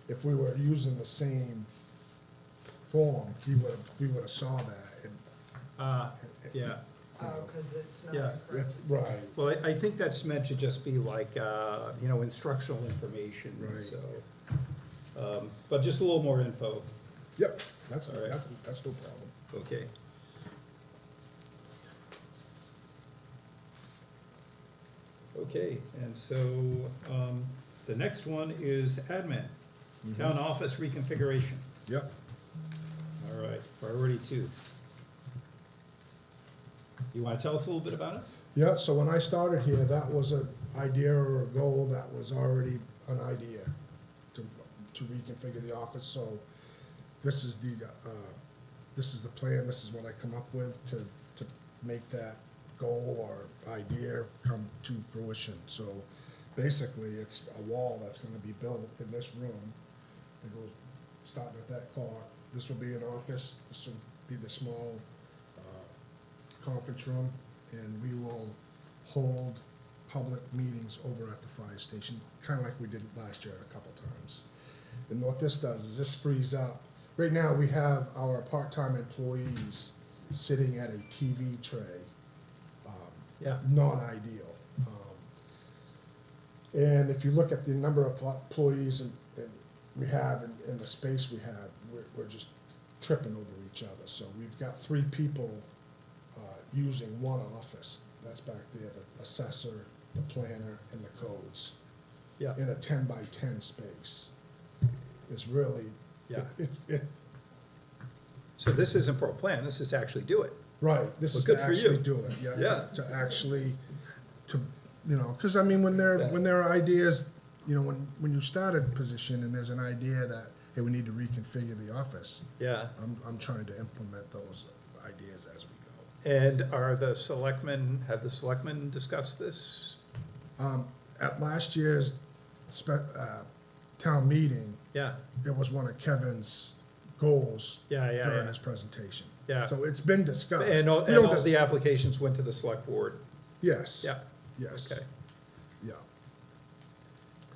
if we were using the same form, we would've saw that, and, Yeah. Oh, because it's not. Yeah. in that's, parentheses. right, Well, I think that's meant to just be like, instructional information, Right. so. But just a little more info, yep, that's All right. that's no problem. okay. Okay, and so, the next one is admin, town office reconfiguration. Yep, All right, priority 2. You wanna tell us a little bit about it? yeah, so when I started here, that was an idea or a goal that was already an idea to reconfigure the office, so this is the plan, this is what I come up with to make that goal or idea come to fruition. So basically, it's a wall that's gonna be built in this room. It goes, starting at that clock, this will be an office, this will be the small conference room, and we will hold public meetings over at the fire station, kinda like we did last year a couple times. And what this does is this frees up, right now, we have our part-time employees sitting at a TV tray. Yeah. Not ideal. And if you look at the number of employees and we have and the space we have, we're just tripping over each other. So we've got 3 people using one office. That's back there, the assessor, the planner, and the codes. Yeah. In a 10 by 10 space. It's really, Yeah. it, So this isn't for a plan, this is to actually do it. right, this Well, is good to for actually you. do it, yeah, Yeah. to actually, you know, cause I mean, when there are ideas, you know, when you start a position and there's an idea that, hey, we need to reconfigure the office, Yeah. I'm trying to implement those ideas as we And have the selectmen discussed this? go. At last year's town meeting, Yeah, it was one of Kevin's goals yeah, yeah, during yeah. his presentation. Yeah. So it's been discussed. And all, We and don't all dis- the applications went to the select board? Yes. Yeah, Yes. okay. Yeah.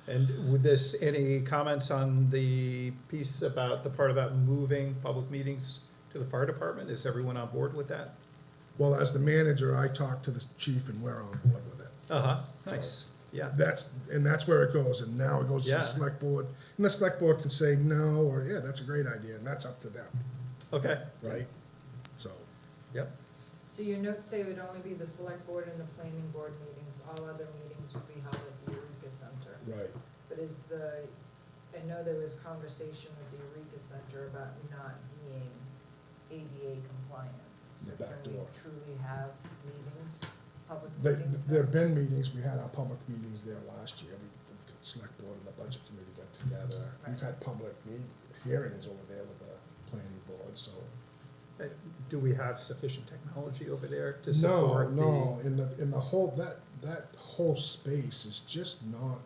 And would this, any comments on the piece about, the part about moving public meetings to the fire department? Is everyone on board with that? Well, as the manager, I talked to the chief and we're on board with it. Uh-huh, nice, yeah. That's where it goes, and now it goes to Yeah. the select board, and the select board can say no, or yeah, that's a great idea, and that's up to them, Okay, right? So, yep, So your notes say it would only be the select board and the planning board meetings, all other meetings would be held at the Eureka Center. right, But I know there was conversation with the Eureka Center about not being ADA compliant. So The back can we door. truly have meetings, public they, meetings? there've been meetings, we had our public meetings there last year, the select board and the budget committee got together. We've had public hearings over there with the planning board, so. do we have sufficient technology over there to No, support the? no, in the whole, that whole space is just not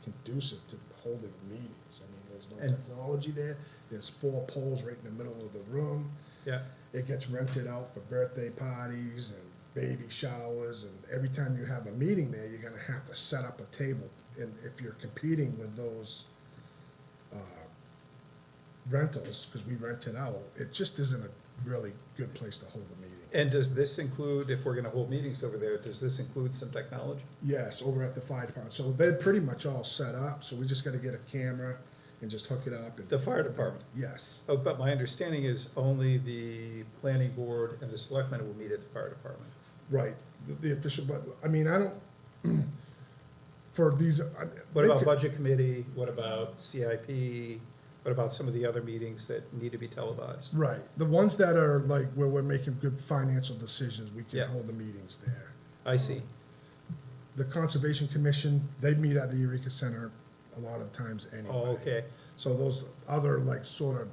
conducive to holding meetings. I mean, there's no And- technology there, there's 4 poles right in the middle of the room. Yeah, It gets rented out for birthday parties and baby showers, and every time you have a meeting there, you're gonna have to set up a table. And if you're competing with those, rentals, cause we rent it out, it just isn't a really good place to hold a meeting. and does this include, if we're gonna hold meetings over there, does this include some technology? Yes, over at the fire department, so they're pretty much all set up, so we just gotta get a camera and just hook it up and. The fire department? Yes, Oh, but my understanding is only the planning board and the selectmen will meet at the fire department. right, the official, but, I mean, I don't, for these. What they about could- budget committee, what about CIP, what about some of the other meetings that need to be televised? Right, the ones that are like, where we're making good financial decisions, we Yeah. can hold the meetings there. I see, The Conservation Commission, they meet at the Eureka Center a lot of times anyway. oh, okay, So those other like sort of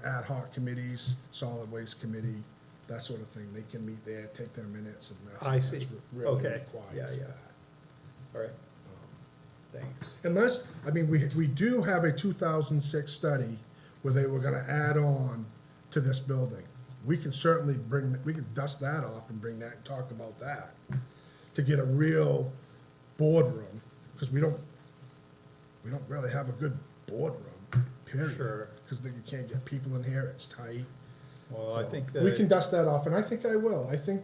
ad hoc committees, solid waste committee, that sort of thing, they can meet there, take their minutes, and that's. I see. that's really Okay. required Yeah, for yeah. that. all right, Um, thanks. Unless, I mean, we do have a 2006 study where they were gonna add on to this building. We can certainly we can dust that off and bring that, and talk about that, to get a real boardroom, because we don't really have a good boardroom, period. Sure. Because then you can't get people in here, it's tight. Well, I So, think we can that, dust that off, and I think I will, I think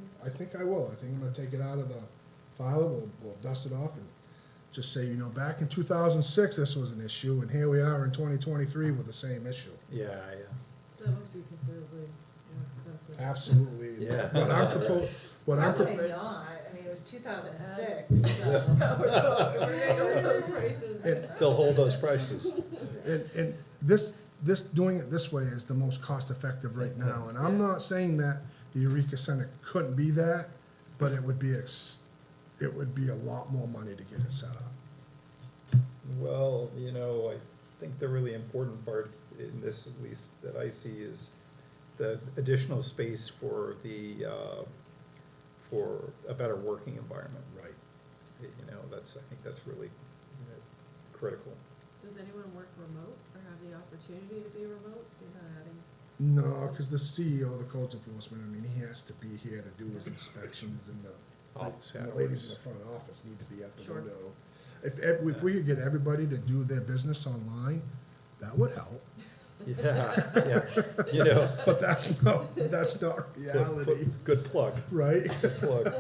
I will, I think I'm gonna take it out of the file, we'll dust it off and just say, you know, back in 2006, this was an issue, and here we are in 2023 with the same issue. yeah, So that must be considerably more expensive. Absolutely. Yeah. What I'm Probably not, I mean, it was 2006, We're so. gonna go with those prices. And- they'll hold those prices. And this, doing it this way is the most cost-effective right now, and I'm not saying that the Eureka Center couldn't be that, but it would be a lot more money to get it set up. Well, you know, I think the really important part in this, at least that I see, is the additional space for for a better working environment. Right. You know, I think that's really critical. Does anyone work remote or have the opportunity to be remote, so you're not adding? No, because the CEO of the codes enforcement, I mean, he has to be here to do his inspections, and and the ladies in the front office need to be at the Sure. window. If we could get everybody to do their business online, That would help, Yeah, you know. but that's not reality, Good plug. right? Plug.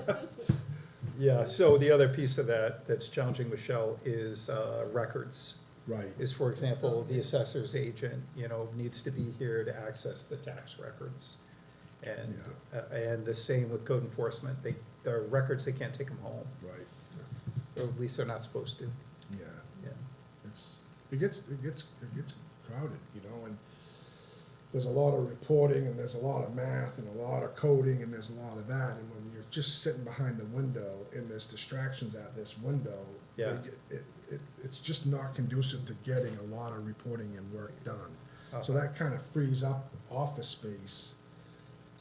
Yeah, so the other piece of that that's challenging, Michelle, is records. Right, Is, for example, the assessor's agent, you know, needs to be here to access the tax records. And, and the same with code enforcement, the records, they can't take them home, right, or at least they're not supposed to, yeah. yeah. It gets crowded, you know, and there's a lot of reporting, and there's a lot of math, and a lot of coding, and there's a lot of that, and when you're just sitting behind the window, and there's distractions at this window, Yeah. it's just not conducive to getting a lot of reporting and work done. So Uh-huh. that kind of frees up office space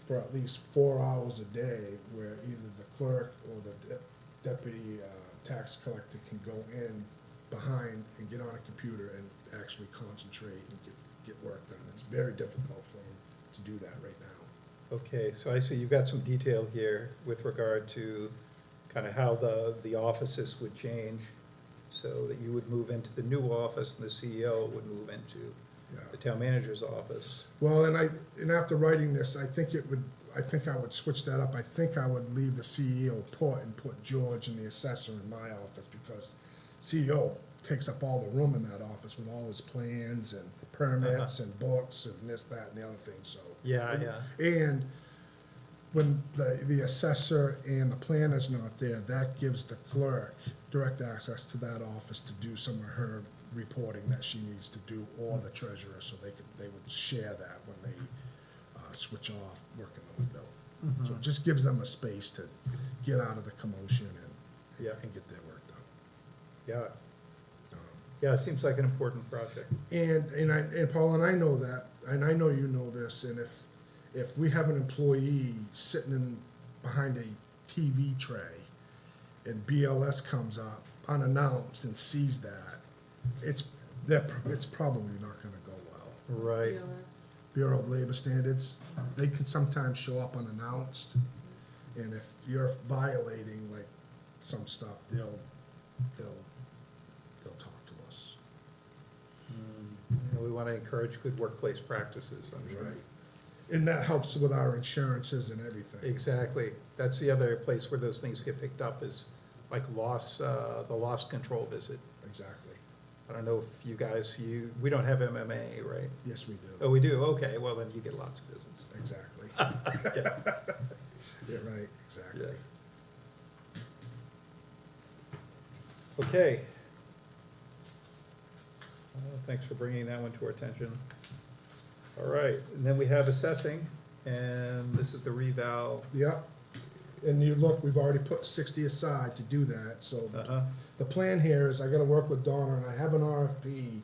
for at least 4 hours a day, where either the clerk or the deputy tax collector can go in behind and get on a computer and actually concentrate and get work done. It's very difficult for them to do that right now. Okay, so I see you've got some detail here with regard to kind of how the offices would change, so that you would move into the new office and the CEO would move into Yeah. the town manager's office. Well, and after writing this, I think I would switch that up. I think I would leave the CEO put and put George and the assessor in my office, because CEO takes up all the room in that office with all his plans and permits and books and this, that, and the other thing, so. Yeah, yeah. And when the assessor and the planner's not there, that gives the clerk direct access to that office to do some of her reporting that she needs to do, or the treasurer, so they would share that when they switch off working the window. So it just gives them a space to get out of the commotion Yeah. and get their work done. Yeah, Um, yeah, it seems like an important project. And Paul, and I know that, and I know you know this, and if we have an employee sitting behind a TV tray and BLS comes up unannounced and sees that, it's probably not gonna go well. Right, BLS. Bureau of Labor Standards, they can sometimes show up unannounced, and if you're violating like some stuff, they'll talk to us. You know, we want to encourage good workplace practices, I'm sure. Right. And that helps with our insurances and everything. Exactly, that's the other place where those things get picked up, is like the loss control visit. Exactly. I don't know if you guys, we don't have MMA, right? Yes, we do. Oh, we do, okay, well, then you get lots of business. Exactly. Yeah. Yeah, right, exactly. Yeah. Okay. Thanks for bringing that one to our attention. All right, and then we have assessing, and this is the reval. Yep. And you look, we've already put 60 aside to do that, so Uh-huh. the plan here is I gotta work with Donna, and I have an RFP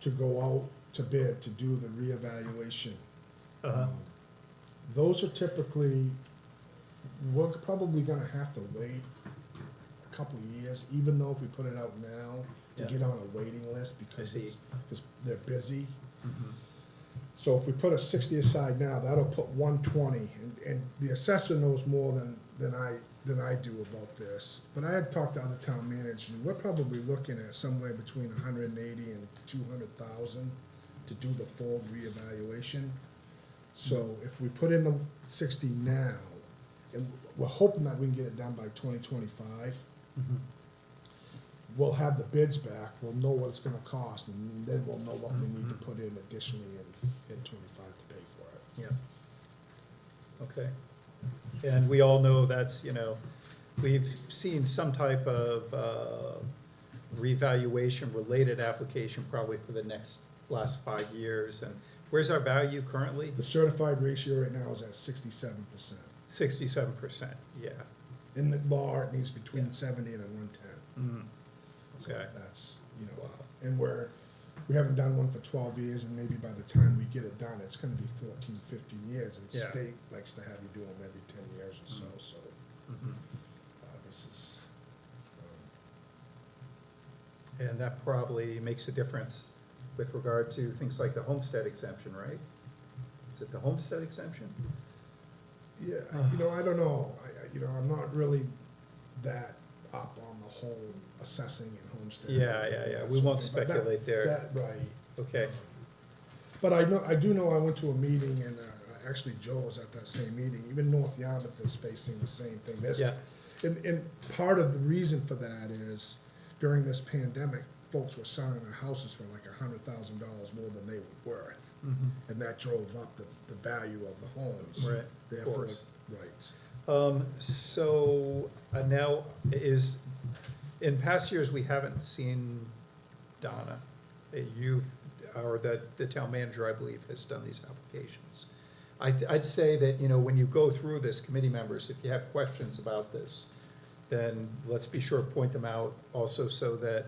to go out to bid to do the reevaluation. Uh-huh. Those are typically, we're probably gonna have to wait a couple of years, even though if we put it out now, to Yeah. get on a waiting list, because see. because they're busy. Mhm. So if we put a 60 aside now, that'll put 120, and the assessor knows more than I do about this. But I had talked to other town managers, and we're probably looking at somewhere between 180 and 200,000 to do the full reevaluation. So if we put in the 60 now, and we're hoping that we can get it done by 2025, we'll have the bids back, we'll know what it's gonna cost, and then we'll know what we need to put in additionally in 25 to pay for it. Yeah. Okay. And we all know that's, you know, we've seen some type of revaluation-related application probably for the last 5 years. And where's our value currently? The certified ratio right now is at 67%. 67%, yeah. In the law, it needs Yeah. between 70 and 110. Mhm. So Okay. that's, Wow. and we haven't done one for 12 years, and maybe by the time we get it done, it's gonna be 14, 15 years, and the Yeah. state likes to have you do them every 10 years or so, so, Mhm. this is, And that probably makes a difference with regard to things like the homestead exemption, right? Is it the homestead exemption? yeah, I don't know, I'm not really that up on the whole assessing and homestead. Yeah, yeah, yeah. We won't But that- speculate there. That, right, Okay, But I do know I went to a meeting and, actually Joe was at that same meeting, even North Yarmouth is facing the same thing. yeah, And part of the reason for that is during this pandemic, folks were selling their houses for like $100,000 more than they were worth. And that drove up the value of the homes. Right, of Therefore, course. right. So now is, in past years, we haven't seen Donna. You, or the town manager, I believe, has done these applications. I'd say that, you know, when you go through this, committee members, if you have questions about this, then let's be sure to point them out also so that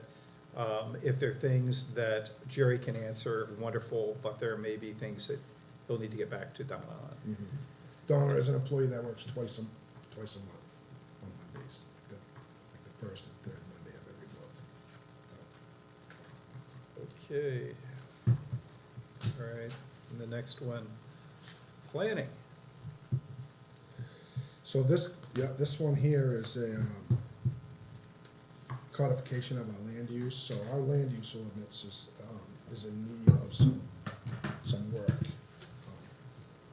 if there are things that Jerry can answer, wonderful, but there may be things that he'll need to get back to Donna on. Donna is an employee that works twice a month on Mondays, like the first and third Monday of every month. Okay. All right, and the next one, planning. So this one here is a codification of our land use. So our land use ordinance is in need of some work.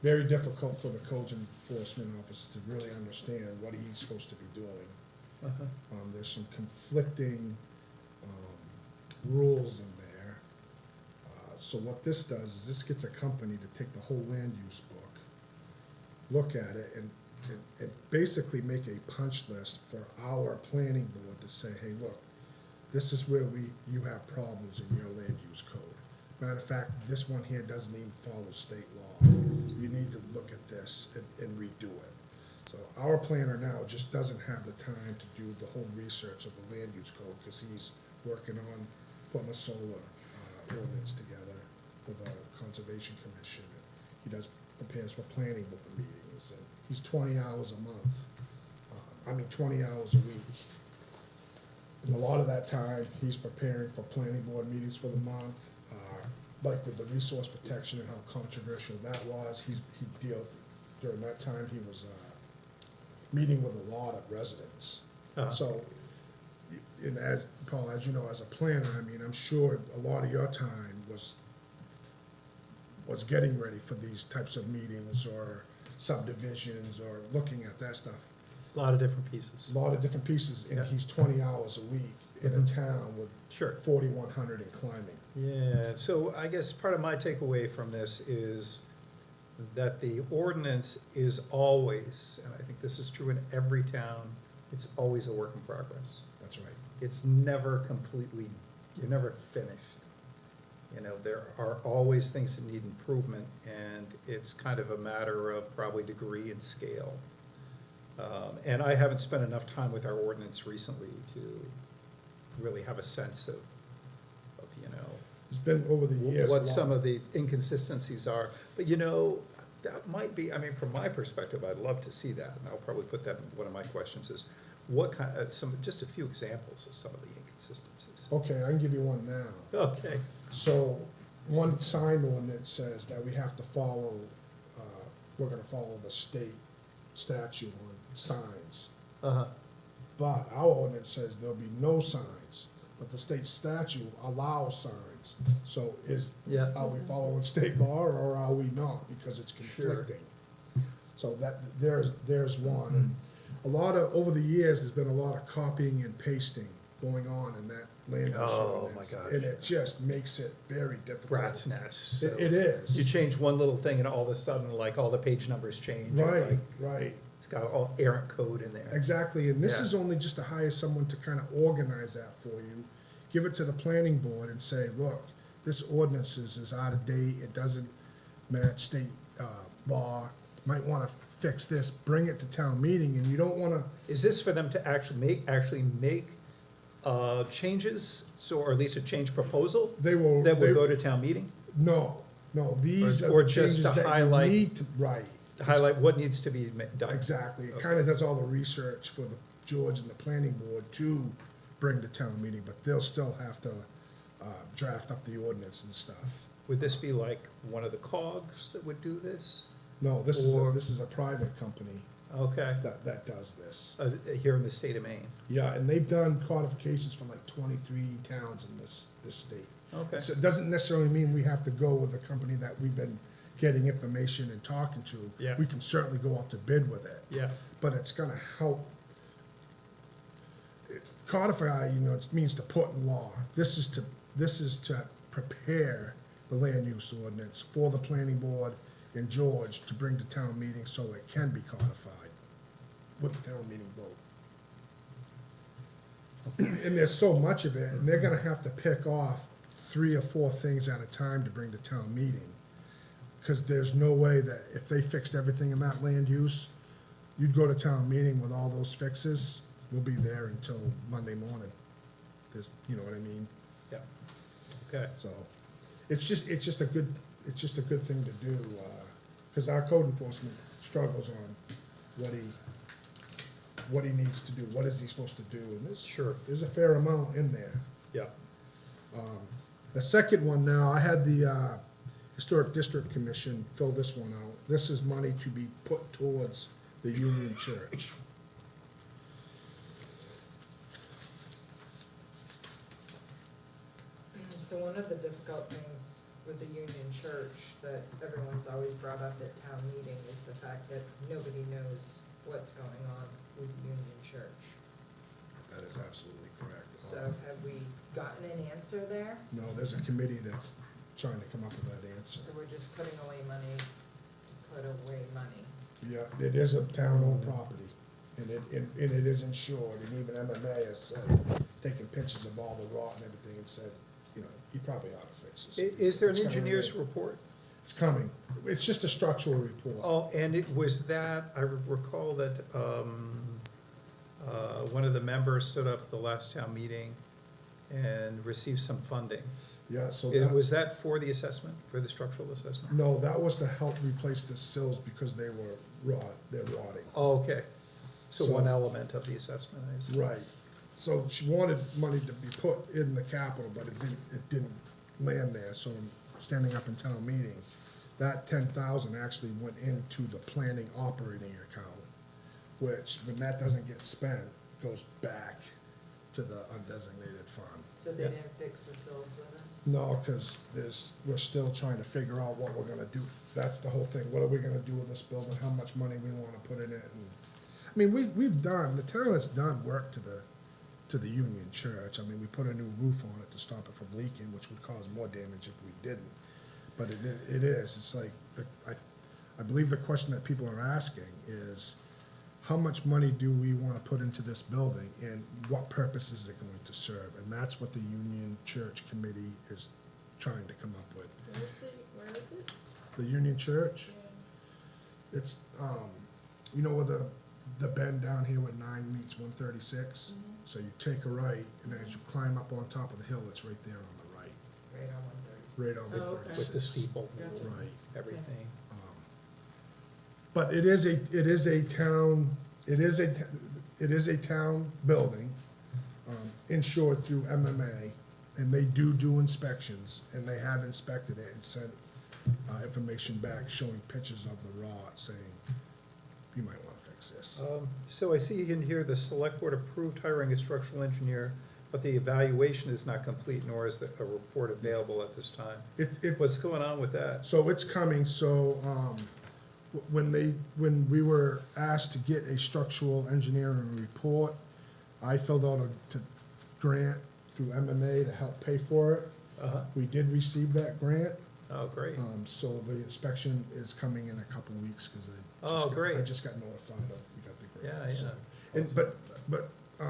Very difficult for the codes enforcement officer to really understand what he's supposed to be doing. There's some conflicting rules in there. So what this does is this gets a company to take the whole land use book, look at it, and basically make a punch list for our planning board to say, hey, look, this is where you have problems in your land use code. Matter of fact, this one here doesn't even follow state law. You need to look at this and redo it. So our planner now just doesn't have the time to do the whole research of the land use code because he's working on putting a solar ordinance together with a conservation commission. He prepares for planning board meetings, and he's 20 hours a month. 20 hours a week. And a lot of that time, he's preparing for planning board meetings for the month. Like with the resource protection and how controversial that was, during that time, he was meeting with a lot of residents. Uh-huh. So, and as, Paul, as you know, as a planner, I'm sure a lot of your time was getting ready for these types of meetings or subdivisions or looking at that stuff. A lot of different pieces. A lot of different pieces, and Yeah. he's 20 hours a week in a town with Sure. 4,100 and climbing. Yeah, so I guess part of my takeaway from this is that the ordinance is always, and I think this is true in every town, it's always a work in progress. That's right. It's never completely, you're never finished. You know, there are always things that need improvement, and it's kind of a matter of probably degree and scale. And I haven't spent enough time with our ordinance recently to really have a sense of, you know, It's been over the years. what some of the inconsistencies are. But you know, that might be, from my perspective, I'd love to see that, and I'll probably put that in one of my questions is, what kind, just a few examples of some of the inconsistencies. Okay, I can give you one now. Okay, So, one sign ordinance says that we have to follow, we're gonna follow the state statute on signs. uh-huh, But our ordinance says there'll be no signs, but the state statute allows signs. So Yeah. are we following state law or are we not? Because it's Sure. conflicting. So there's one. And over the years, there's been a lot of copying and pasting going on in that land use Oh, ordinance. my gosh. And it just makes it very difficult. rat's nest. So It is. You change one little thing and all of a sudden, like, all the page numbers change. or, Right, like, right. It's got all errant code in there. Exactly, and this Yeah. is only just to hire someone to kind of organize that for you. Give it to the planning board and say, look, this ordinance is out of date, it doesn't match state law, might want to fix this, bring it to town meeting, and you don't want to, Is this for them to actually make changes, so, or at least a change proposal they will. that would they- go to town meeting? No, these Or are the just changes to that you highlight- need to, right. To highlight what needs to be done? Exactly, it Okay. kind of does all the research for the George and the planning board to bring to town meeting, but they'll still have to draft up the ordinance and stuff. Would this be like one of the cogs that would do this? No, this Or- is a private company Okay, that does this. here in the state of Maine. Yeah, and they've done codifications for like 23 towns in this state. Okay. So it doesn't necessarily mean we have to go with the company that we've been getting information and talking to. Yeah. We can certainly go out to bid with it. Yeah, But it's gonna help. Codify, you know, it means to put in law. This is to prepare the land use ordinance for the planning board and George to bring to town meeting so it can be codified with the town meeting vote. And there's so much of it, and they're gonna have to pick off 3 or 4 things at a time to bring to town meeting. Cause there's no way that if they fixed everything in that land use, you'd go to town meeting with all those fixes, we'll be there until Monday morning. There's, you know what I mean? yeah. Okay, So, it's just a good thing to do, cause our code enforcement struggles on what he needs to do, what is he supposed to do, and sure, there's a fair amount in there. yeah. The second one now, I had the Historic District Commission fill this one out. This is money to be put towards the Union Church. So one of the difficult things with the Union Church that everyone's always brought up at town meeting is the fact that nobody knows what's going on with Union Church. That is absolutely correct. So have we gotten an answer there? No, there's a committee that's trying to come up with that answer. So we're just putting away money to put away money. Yeah, it is a town-owned property, and it is insured, and even MMA has taken pictures of all the rot and everything and said, you know, you probably ought to fix this. Is there an It's coming engineer's in. report? It's coming. It's just a structural report. Oh, and it was that, I recall that, one of the members stood up at the last town meeting and received some funding. Yeah, so Was that for the assessment, for the structural assessment? no, that was to help replace the sills because they're rotting. Oh, okay, so So- one element of the assessment is. Right. So she wanted money to be put in the capital, but it didn't land there, so standing up in town meeting, that 10,000 actually went into the planning operating account, which, when that doesn't get spent, goes back to the undesignated fund. So they Yeah. didn't fix the sills with it? No, because we're still trying to figure out what we're gonna do. That's the whole thing. What are we gonna do with this building? How much money we wanna put in it? And I mean, the town has done work to the Union Church. I mean, we put a new roof on it to stop it from leaking, which would cause more damage if we didn't. But it's like, I believe the question that people are asking is, how much money do we wanna put into this building, and what purpose is it going to serve? And that's what the Union Church Committee is trying to come up with. Where is it? The Union Church, it's, you know where the bend down here with 9 meets 136? So you take a right, and as you climb up on top of the hill, it's right there on the right, Right on 136. right on Oh, okay. 136. With the steeple, Gotcha. Right. everything. But it is a town building, insured through MMA, and they do inspections, and they have inspected it and sent, information back showing pictures of the rot, saying, you might wanna fix this. So I see in here, the select board approved hiring a structural engineer, but the evaluation is not complete, nor is a report available at this time. What's going on with that? So it's coming, so, when we were asked to get a structural engineering report, I filled out a grant through MMA to help pay for it. Uh-huh, We did receive that grant, oh, great. so the inspection is coming in a couple weeks, cause Oh, great. I just got notified of, we got the grant. Yeah, so. yeah. And, but, oh, I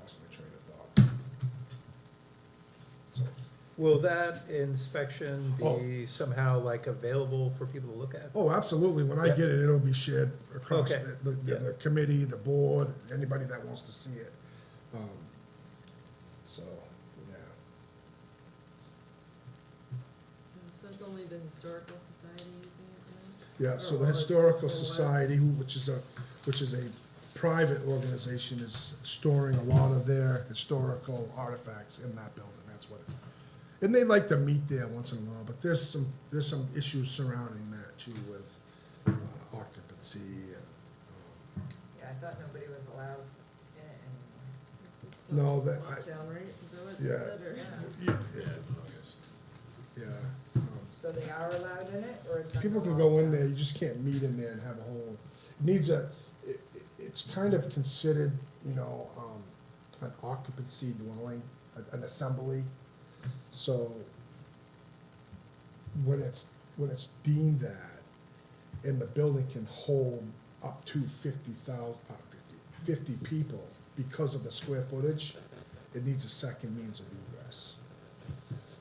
lost my train of thought. So, Will that inspection be somehow like available for people to look at? oh, absolutely, when I Yeah. get it, it'll be shared across Okay. the Yeah. committee, the board, anybody that wants to see it. So, yeah. So it's only the historical society using it now? Yeah, so Or the was- Historical or was- Society, which is a private organization, is storing a lot of their historical artifacts in that building, that's what. And they like to meet there once in a while, but there's some issues surrounding that too with occupancy and, Yeah, I thought nobody was allowed in it anymore. This is still No, that- locked down, right? Yeah. consider. Yeah, August. Yeah. So they are allowed in it, or it's? People can go in there, you just can't meet in there and have a whole, it needs it's kind of considered, you know, an occupancy dwelling, an assembly. So when it's deemed that, and the building can hold up to 50 people because of the square footage, it needs a second means of egress.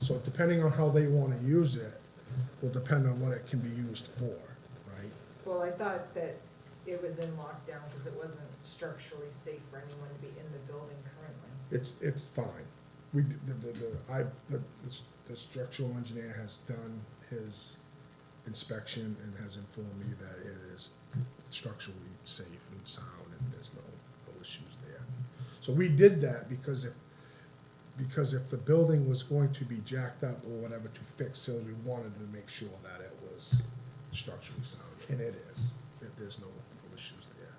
So depending on how they wanna use it, will depend on what it can be used for, right? Well, I thought that it was in lockdown because it wasn't structurally safe for anyone to be in the building currently. It's fine. The structural engineer has done his inspection and has informed me that it is structurally safe and sound and there's no issues there. So we did that because if the building was going to be jacked up or whatever to fix sills, we wanted to make sure that it was structurally sound, and it is, that there's no issues there.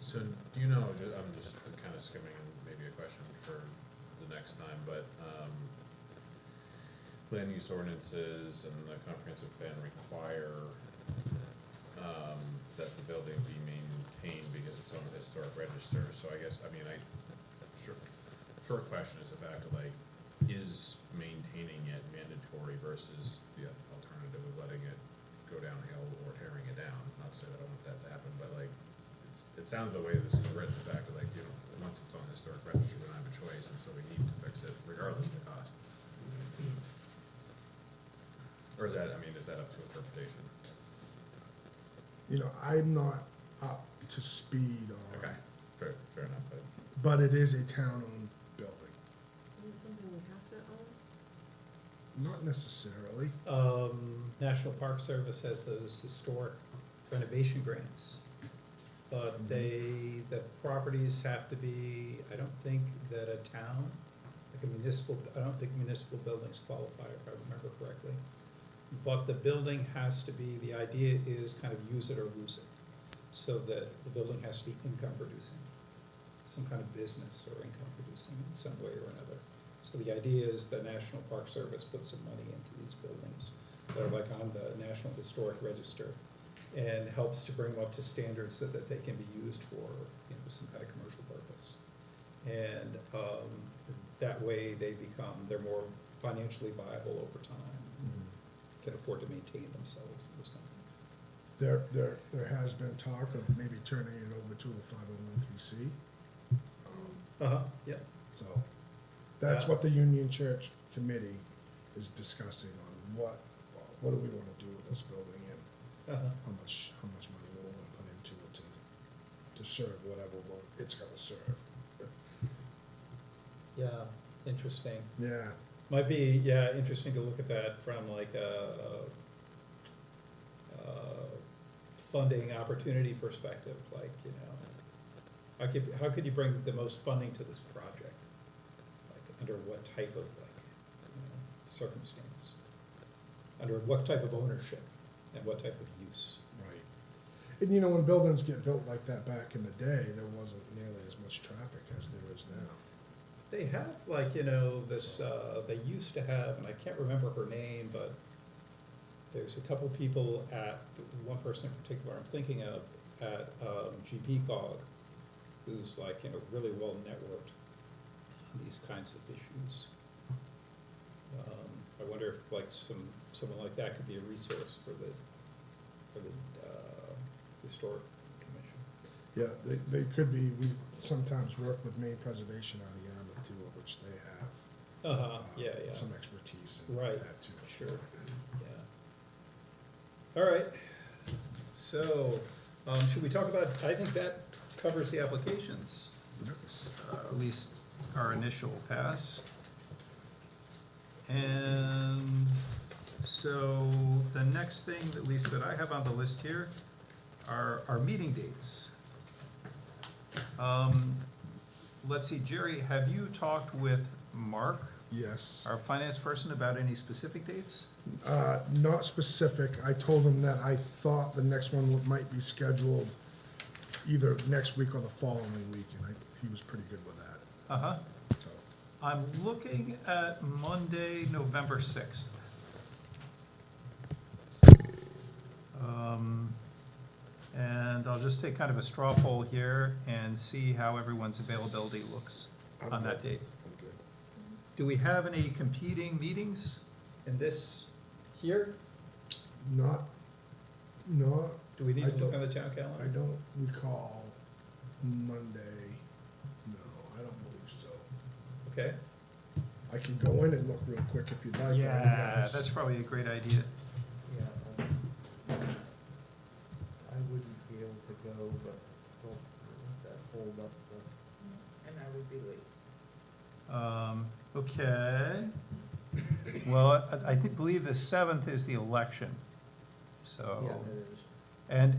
So, do you know, I'm just kind of skimming maybe a question for the next time, but, land use ordinances and the comprehensive plan require, that the building be maintained because it's on the historic register, so I guess, short question is the fact of like, is maintaining it mandatory versus the alternative of letting it go downhill or tearing it down? Not to say that I want that to happen, but like, it sounds the way this is written, the fact of like, you know, once it's on the historic register, we don't have a choice, and so we need to fix it regardless of the cost. Or is that, is that up to interpretation? You know, I'm not up to speed on, Okay, fair enough, but it is a town-owned building. Is it something we have to own? Not necessarily. National Park Service has those historic renovation grants. But the properties have to be, I don't think that a town, like a municipal, I don't think municipal buildings qualify, if I remember correctly. But the building has to be, the idea is kind of use it or lose it. So that the building has to be income producing, some kind of business or income producing in some way or another. So the idea is the National Park Service puts some money into these buildings that are like on the National Historic Register and helps to bring them up to standards so that they can be used for, you know, some kind of commercial purpose. And that way they're more financially viable over time, can afford to maintain themselves and those kind of things. There has been talk of maybe turning it over to a 501(c)(3). Yeah. So, that's Yeah. what the Union Church Committee is discussing on what do we wanna do with this building and how much money we wanna put into it to serve whatever it's gonna serve. Yeah, interesting. Yeah, Might be, yeah, interesting to look at that from like a funding opportunity perspective, like, you know, how could you bring the most funding to this project? Like, under what type of, like, you know, circumstance? Under what type of ownership and what type of use? right. And you know, when buildings get built like that back in the day, there wasn't nearly as much traffic as there is now. They have, like, you know, this, they used to have, and I can't remember her name, but there's a couple people one person in particular I'm thinking of, at GPCOG, who's like, you know, really well networked on these kinds of issues. I wonder if like someone like that could be a resource for the Historic Commission. Yeah, they could be, we sometimes work with Maine Preservation out of Yarmouth too, of which they have. Yeah. Some expertise in Right. that too. Sure, yeah. All right, so, should we talk about, I think that covers the applications, Yes. at least our initial pass. And so, the next thing, at least that I have on the list here, are our meeting dates. Let's see, Jerry, have you talked with Mark, Yes. our finance person, about any specific dates? Not specific. I told him that I thought the next one might be scheduled either next week or the following week, and he was pretty good with that. Uh-huh. So, I'm looking at Monday, November 6th. And I'll just take kind of a straw poll here and see how everyone's availability looks on that date. I'm good. Do we have any competing meetings in this here? Not, Do we need I to look don't- on the town I calendar? don't recall Monday, no, I don't believe so. Okay. I can go in and look real quick if you'd like. Yeah, otherwise- that's probably a great idea. Yeah, I wouldn't be able to go, but don't let that hold up the. And I would be late. Okay. Well, I believe the 7th is the election, so. Yeah, it is.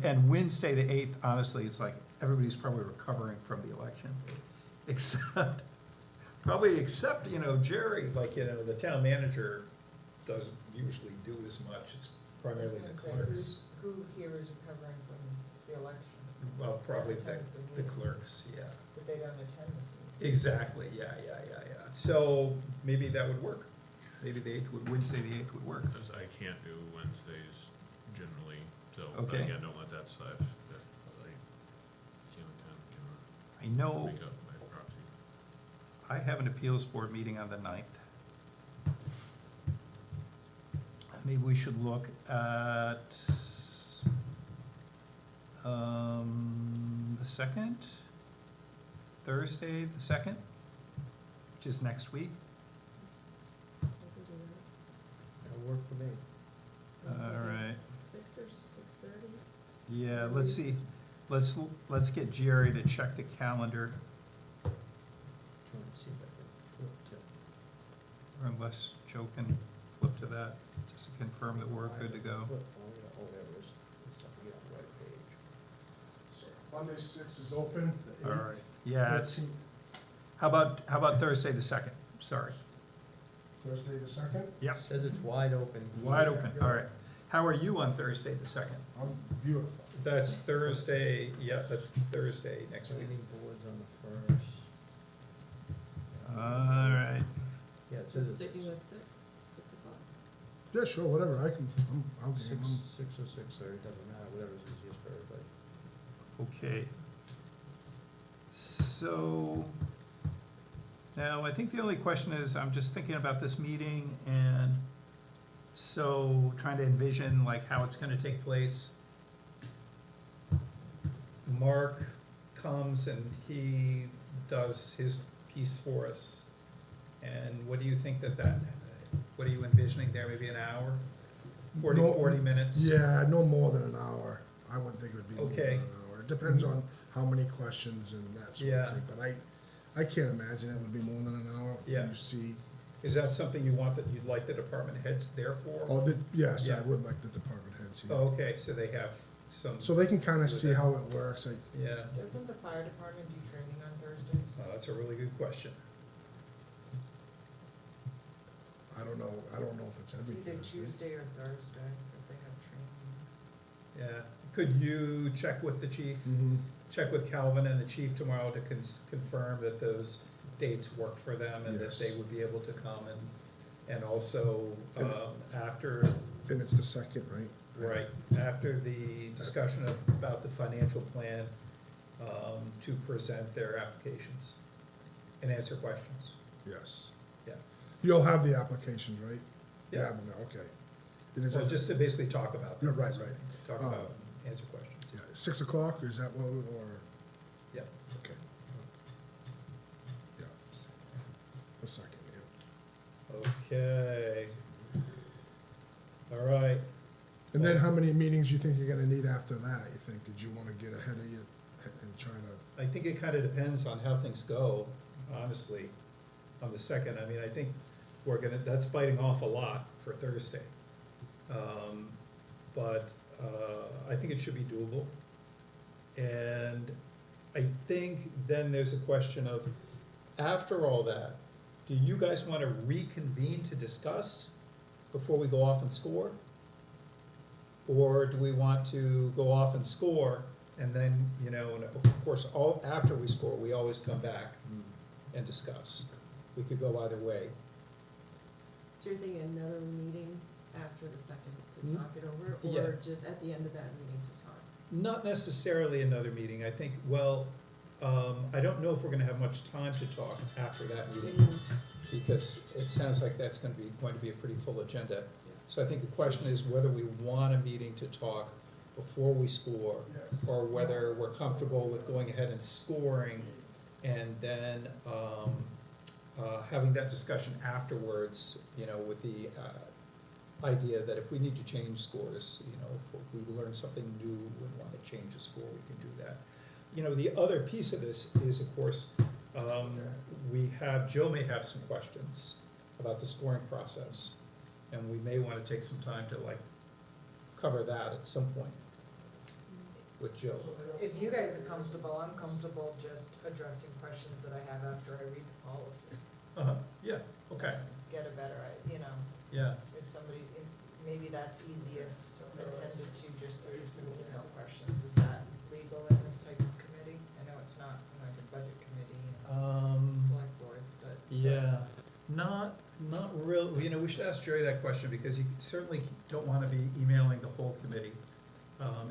And Wednesday, the 8th, honestly, it's like, everybody's probably recovering from the election. Except, Jerry, the town manager doesn't usually do as much, it's I was primarily gonna the say, clerks. Who here is recovering from the election? Well, probably Attends the meeting, clerks, yeah. But they don't attend this meeting. Exactly, yeah. So maybe that would work. Maybe Wednesday, the 8th would work. Because I can't do Wednesdays generally, so, Okay. again, don't let that slide. If I can't attend, I can know make up by proxy. I have an appeals board meeting on the 9th. Maybe we should look at, the 2nd, Thursday, the 2nd, which is next week. I can do that. That'll work for me. All right. 6 or 6:30? Yeah, let's see, let's get Jerry to check the calendar, Trying to see if I can flip to. or unless Joe can flip to that, just to confirm that we're good to go. Flip, oh, yeah, oh, there it is. It's up here on the right page. So Monday 6 is open, the All 8th. right, yeah, how about Thursday, the 2nd? Sorry. Thursday the 2nd? Yep. Says it's wide open. Wide open, all right. How are you on Thursday, the 2nd? I'm beautiful. That's Thursday, yeah, that's Thursday next week. Planning board's on the 1st. All right, Yeah, it says Sticking it's with 6 o'clock. Yeah, sure, whatever, I'll six, game 'em. 6 or 6:30, doesn't matter, whatever's easiest for everybody. okay. So, now, I think the only question is, I'm just thinking about this meeting, and so trying to envision like how it's gonna take place. Mark comes and he does his piece for us. And what do you think what are you envisioning there, maybe an hour? 40 No, 40 minutes? Yeah, no more than an hour. I wouldn't think it would be more than Okay. an hour. It depends on how many questions and that sort Yeah. of thing, but I can't imagine it would be more than an hour. Yeah. You see, Is that something you'd like the department heads there for? yes, I Yeah. would like the department heads here. Oh, okay, so they have some, So they can kind of With see that. how it works, yeah, Doesn't the fire department do training on Thursdays? that's a really good question. I don't know if it's every Either Thursday. Tuesday or Thursday if they have trainings. Yeah, could you check with the chief, Mhm. check with Calvin and the chief tomorrow to confirm that those dates work for them and that Yes. they would be able to come and also, And- after, And it's the 2nd, right? right, after the discussion about the financial plan, to present their applications and answer questions. Yes. Yeah. You'll have the applications, right? You Yeah. have them, okay. It is, So just to basically talk about them. You're right, right. Talk about, answer questions. yeah, 6 o'clock, is that what, or, Yeah. okay. Yeah. The 2nd, yeah. Okay. All right. And then how many meetings you think you're gonna need after that, you think? Did you wanna get ahead of you and try to, I think it kind of depends on how things go, honestly, on the 2nd. I mean, I think that's biting off a lot for Thursday. But I think it should be doable. And I think then there's a question of, after all that, do you guys want to reconvene to discuss before we go off and score? Or do we want to go off and score, and then, and of course, after we score, we always come back and discuss. We could go either way. So you're thinking another meeting after the second Mm, to talk it over, yeah. or just at the end of that meeting to talk? Not necessarily another meeting, I think, well, I don't know if we're gonna have much time to talk after that meeting, because it sounds like that's going to be a pretty full agenda. So I think the question is whether we want a meeting to talk before we score, or whether we're comfortable with going ahead and scoring, and then, having that discussion afterwards, you know, with the, idea that if we need to change scores, you know, if we learn something new and want to change a score, we can do that. You know, the other piece of this is, of course, Joe may have some questions about the scoring process, and we may want to take some time to like cover that at some point with Joe. If you guys are comfortable, I'm comfortable just addressing questions that I have after I read the policy. Yeah, okay, Get a better, you know, yeah. if somebody, maybe that's easiest attended to just through some email questions. Is that legal in this type of committee? I know it's not like a budget committee and select boards, but. Yeah, not real, you know, we should ask Jerry that question, because you certainly don't want to be emailing the whole committee.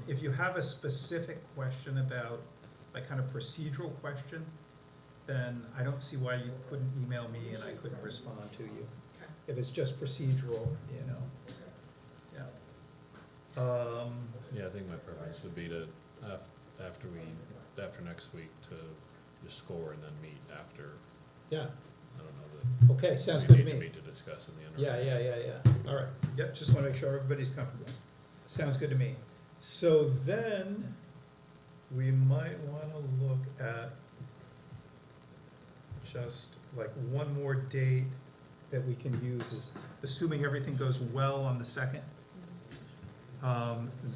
If you have a specific question about, like, kind of procedural question, then I don't see why you couldn't email me and I couldn't respond to you. Okay. If it's just procedural, you know, yeah. Yeah, I think my preference would be to, after next week, to just score and then meet after. Yeah, I don't know okay, sounds that good we to need to me. meet to discuss in the interim. Yeah, all right, yep, just wanna make sure everybody's comfortable. Sounds good to me. So then, we might wanna look at just like one more date that we can use is, assuming everything goes well on the second,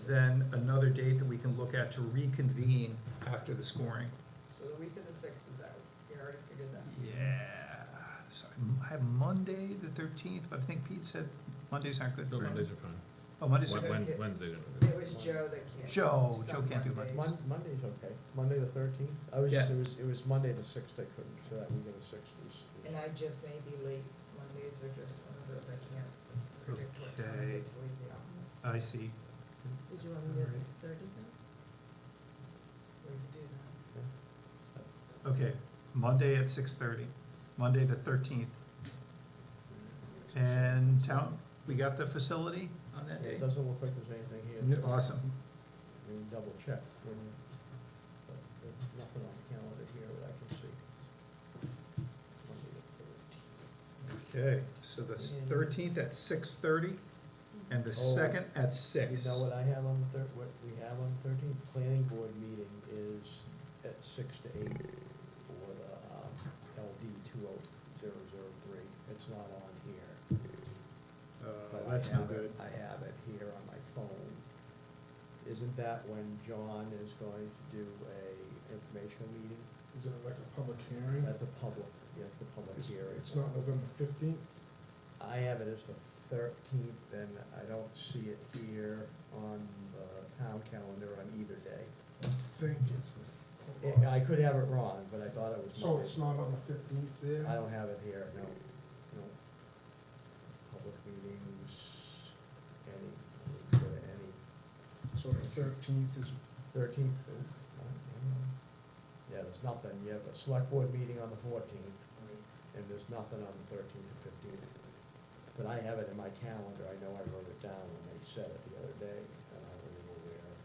then another date that we can look at to reconvene after the scoring. So the week of the sixth is out. You already figured that. Yeah, so I have Monday the 13th, but I think Pete said Mondays aren't good No, for him. Mondays are fine. Oh, Mondays are When- good. Wednesdays It was Joe that can't. Joe some can't do Mondays. Monday's okay, Monday the 13th? I was Yeah. just, it was Monday the 6th I couldn't, so that week of the 6th was. And I just may be late. Mondays are just one of those I can't predict what time I Okay. get to leave the office. I see. Did you want me to do Alright. 6:30 then? We could do that. Okay, Monday at 6:30, Monday the 13th. And town, we got the facility on that day? It doesn't look like there's anything here. Yeah, awesome. We can double check, but there's nothing on the calendar here that I can see. Monday the 13th. Okay, so the 13th at 6:30 and the Oh. 2nd at 6. You know what I have on the what we have on the 13th? Planning board meeting is at 6 to 8 for the LD 20003. It's not on here. But I That's no have it- good. I have it here on my phone. Isn't that when John is going to do a informational meeting? Is it like a public hearing? At the public, yes, the public hearing. It's not November 15th? I have it as the 13th, and I don't see it here on the town calendar on either day. I think it's the. I could have it wrong, but I thought it was So Monday. it's not on the 15th there? I don't have it here, no, no. Public meetings, any, So the 13th is, 13th. Yeah, there's nothing, you have a select board meeting on the 14th, and there's nothing on the 13th or 15th. But I have it in my calendar, I know I wrote it down when they said it the other day, and I don't remember where.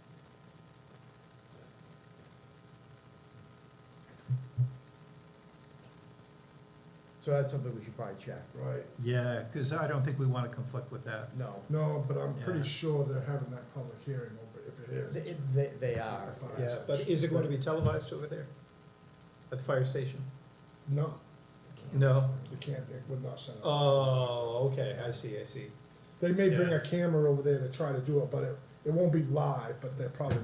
So that's something we should probably check. right. Yeah, because I don't think we want to conflict with that. No. No, but I'm Yeah. pretty sure they're having that public hearing over, if it is. They are. Fire Yeah, but is it going to be televised over there? At the fire station? No, No? you can't, it would not send it. Oh, okay, I see. They may bring Yeah. a camera over there to try to do it, but it won't be live, but they'll probably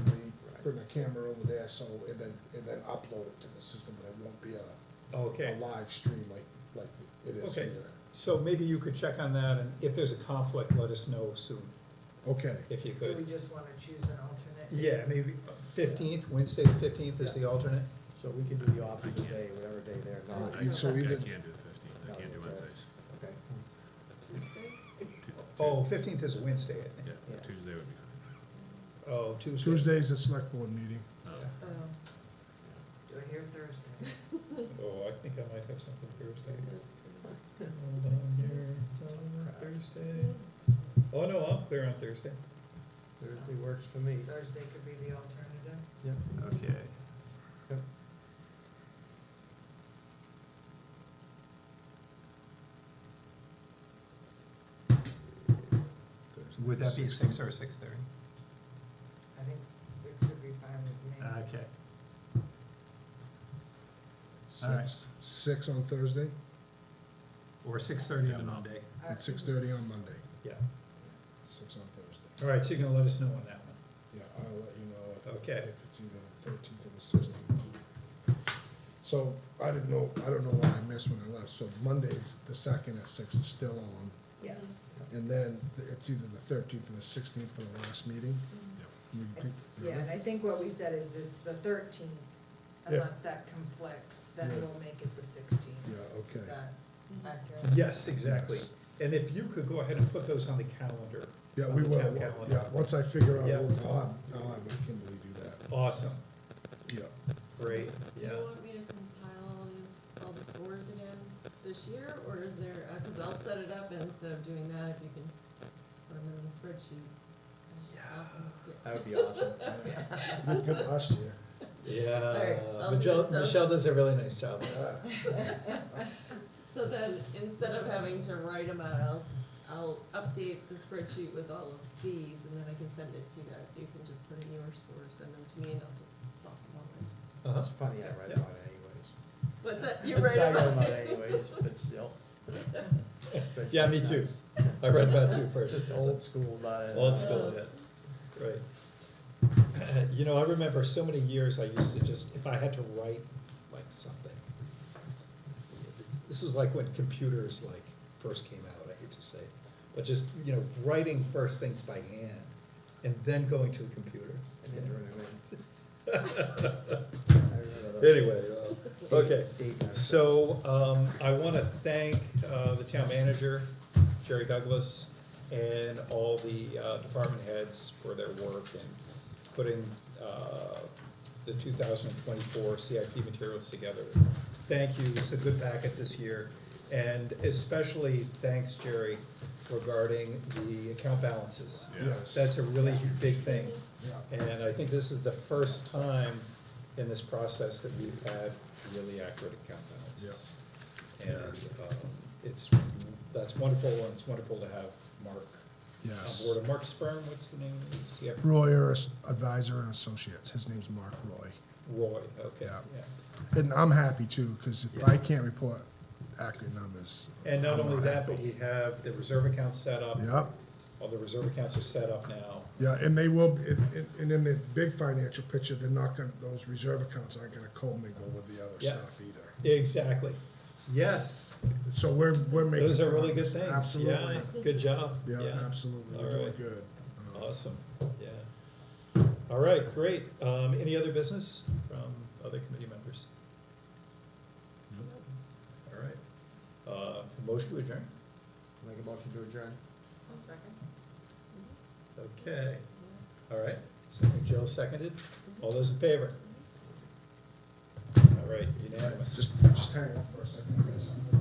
bring a camera over there, so, and then upload it to the system, but it won't be a Okay. live stream like it is Okay. here. So maybe you could check on that, and if there's a conflict, let us know soon, Okay, if you Do we could. just wanna choose an alternate? Yeah, maybe 15th, Wednesday the 15th is the alternate. So we can do the opposite day, whatever day they're not. So I either- can't do the 15th, I can't do Wednesdays. Okay. Tuesday? Oh, 15th is Wednesday, I think. Yeah, Yeah. Tuesday would be fine. Oh, Tuesday. Tuesday's the select board meeting. Oh. Oh, Do I hear Thursday? Oh, I think I might have something Thursday. that's Hold on here. Thursday. Oh, no, I'm clear on Thursday. Thursday works for me. Thursday could be the alternative. Yep. Okay. Yep. Would that be 6 or 6:30? I think 6 would be fine with me. Okay. All right. 6 on Thursday Or 6:30 on Monday. and 6:30 on Monday. Yeah. 6 on Thursday. All right, so you're gonna let us know on that one. Yeah, I'll let you know Okay. if it's either the 13th or the 16th. So I don't know what I missed when I left. So Monday's the 2nd at 6 is still on. Yes. And then it's either the 13th or the 16th for the last meeting. You think- Yeah, and I think what we said is it's the 13th, unless that conflicts, then Yeah. we'll make it the 16th. Yeah, Is okay. that accurate? Yes, exactly. Yes. And if you could go ahead and put those on the calendar. Yeah, on we the will. town calendar. Yeah, once I figure out, Yeah. I'll have Kimberly do that. Awesome, Yeah. great, Do yeah. you want me to compile all the scores again this year, or is there, cause I'll set it up, and instead of doing that, if you can put them in the spreadsheet. That would be awesome. Good last year. All right, I'll do Michelle, it, so- Michelle does a really nice job. Yeah. So then, instead of having to write them out, I'll update the spreadsheet with all of these, and then I can send it to you guys, so you can just put in your scores, send them to me, and I'll just plop them on. It's funny, I read Yeah. about it anyways. But that, you It's write not them about out. it anyways, but still. But Yeah, me it's too. nice. I read about it too first. Just old school about it. Old school, yeah, right. You know, I remember so many years I used to just, if I had to write like something. This is like when computers like first came out, I hate to say, but just, you know, writing first things by hand and then going to the computer. And entering them in. I remember those. Anyway, okay, Date night. so, I wanna thank, the town manager, Jerry Douglas, and all the, department heads for their work in putting, the 2024 CIP materials together. Thank you, it's a good packet this year, and especially thanks, Jerry, regarding the account balances. Yeah. Yes. That's a really big thing. Yeah. And I think this is the first time in this process that we've had really accurate account balances. And that's wonderful, and it's wonderful to have Mark Yes. on board. Mark Sperm, what's the name of his? Yeah, Royer Advisor and Associates. His name's Mark Roy. Roy, okay, Yeah. yeah. And I'm happy too, because if I can't report accurate numbers. And not I'm only that, happy. but we have the reserve accounts set up. Yep, All the reserve accounts are set up now. yeah, and they will, and in the big financial picture, they're not gonna, those reserve accounts aren't gonna commingle with the other Yeah. stuff either. Exactly. Yes, So we're making. those are really good progress. things. Absolutely. Yeah, good job. Yeah, absolutely. All We're doing right. good. Awesome, yeah. All right, great. Any other business from other committee members? All right. Motion to adjourn? Make a motion to adjourn. One second. Okay. All right, so Jill seconded. All those in favor? All right, unanimous. Just hang on for a second. I got something.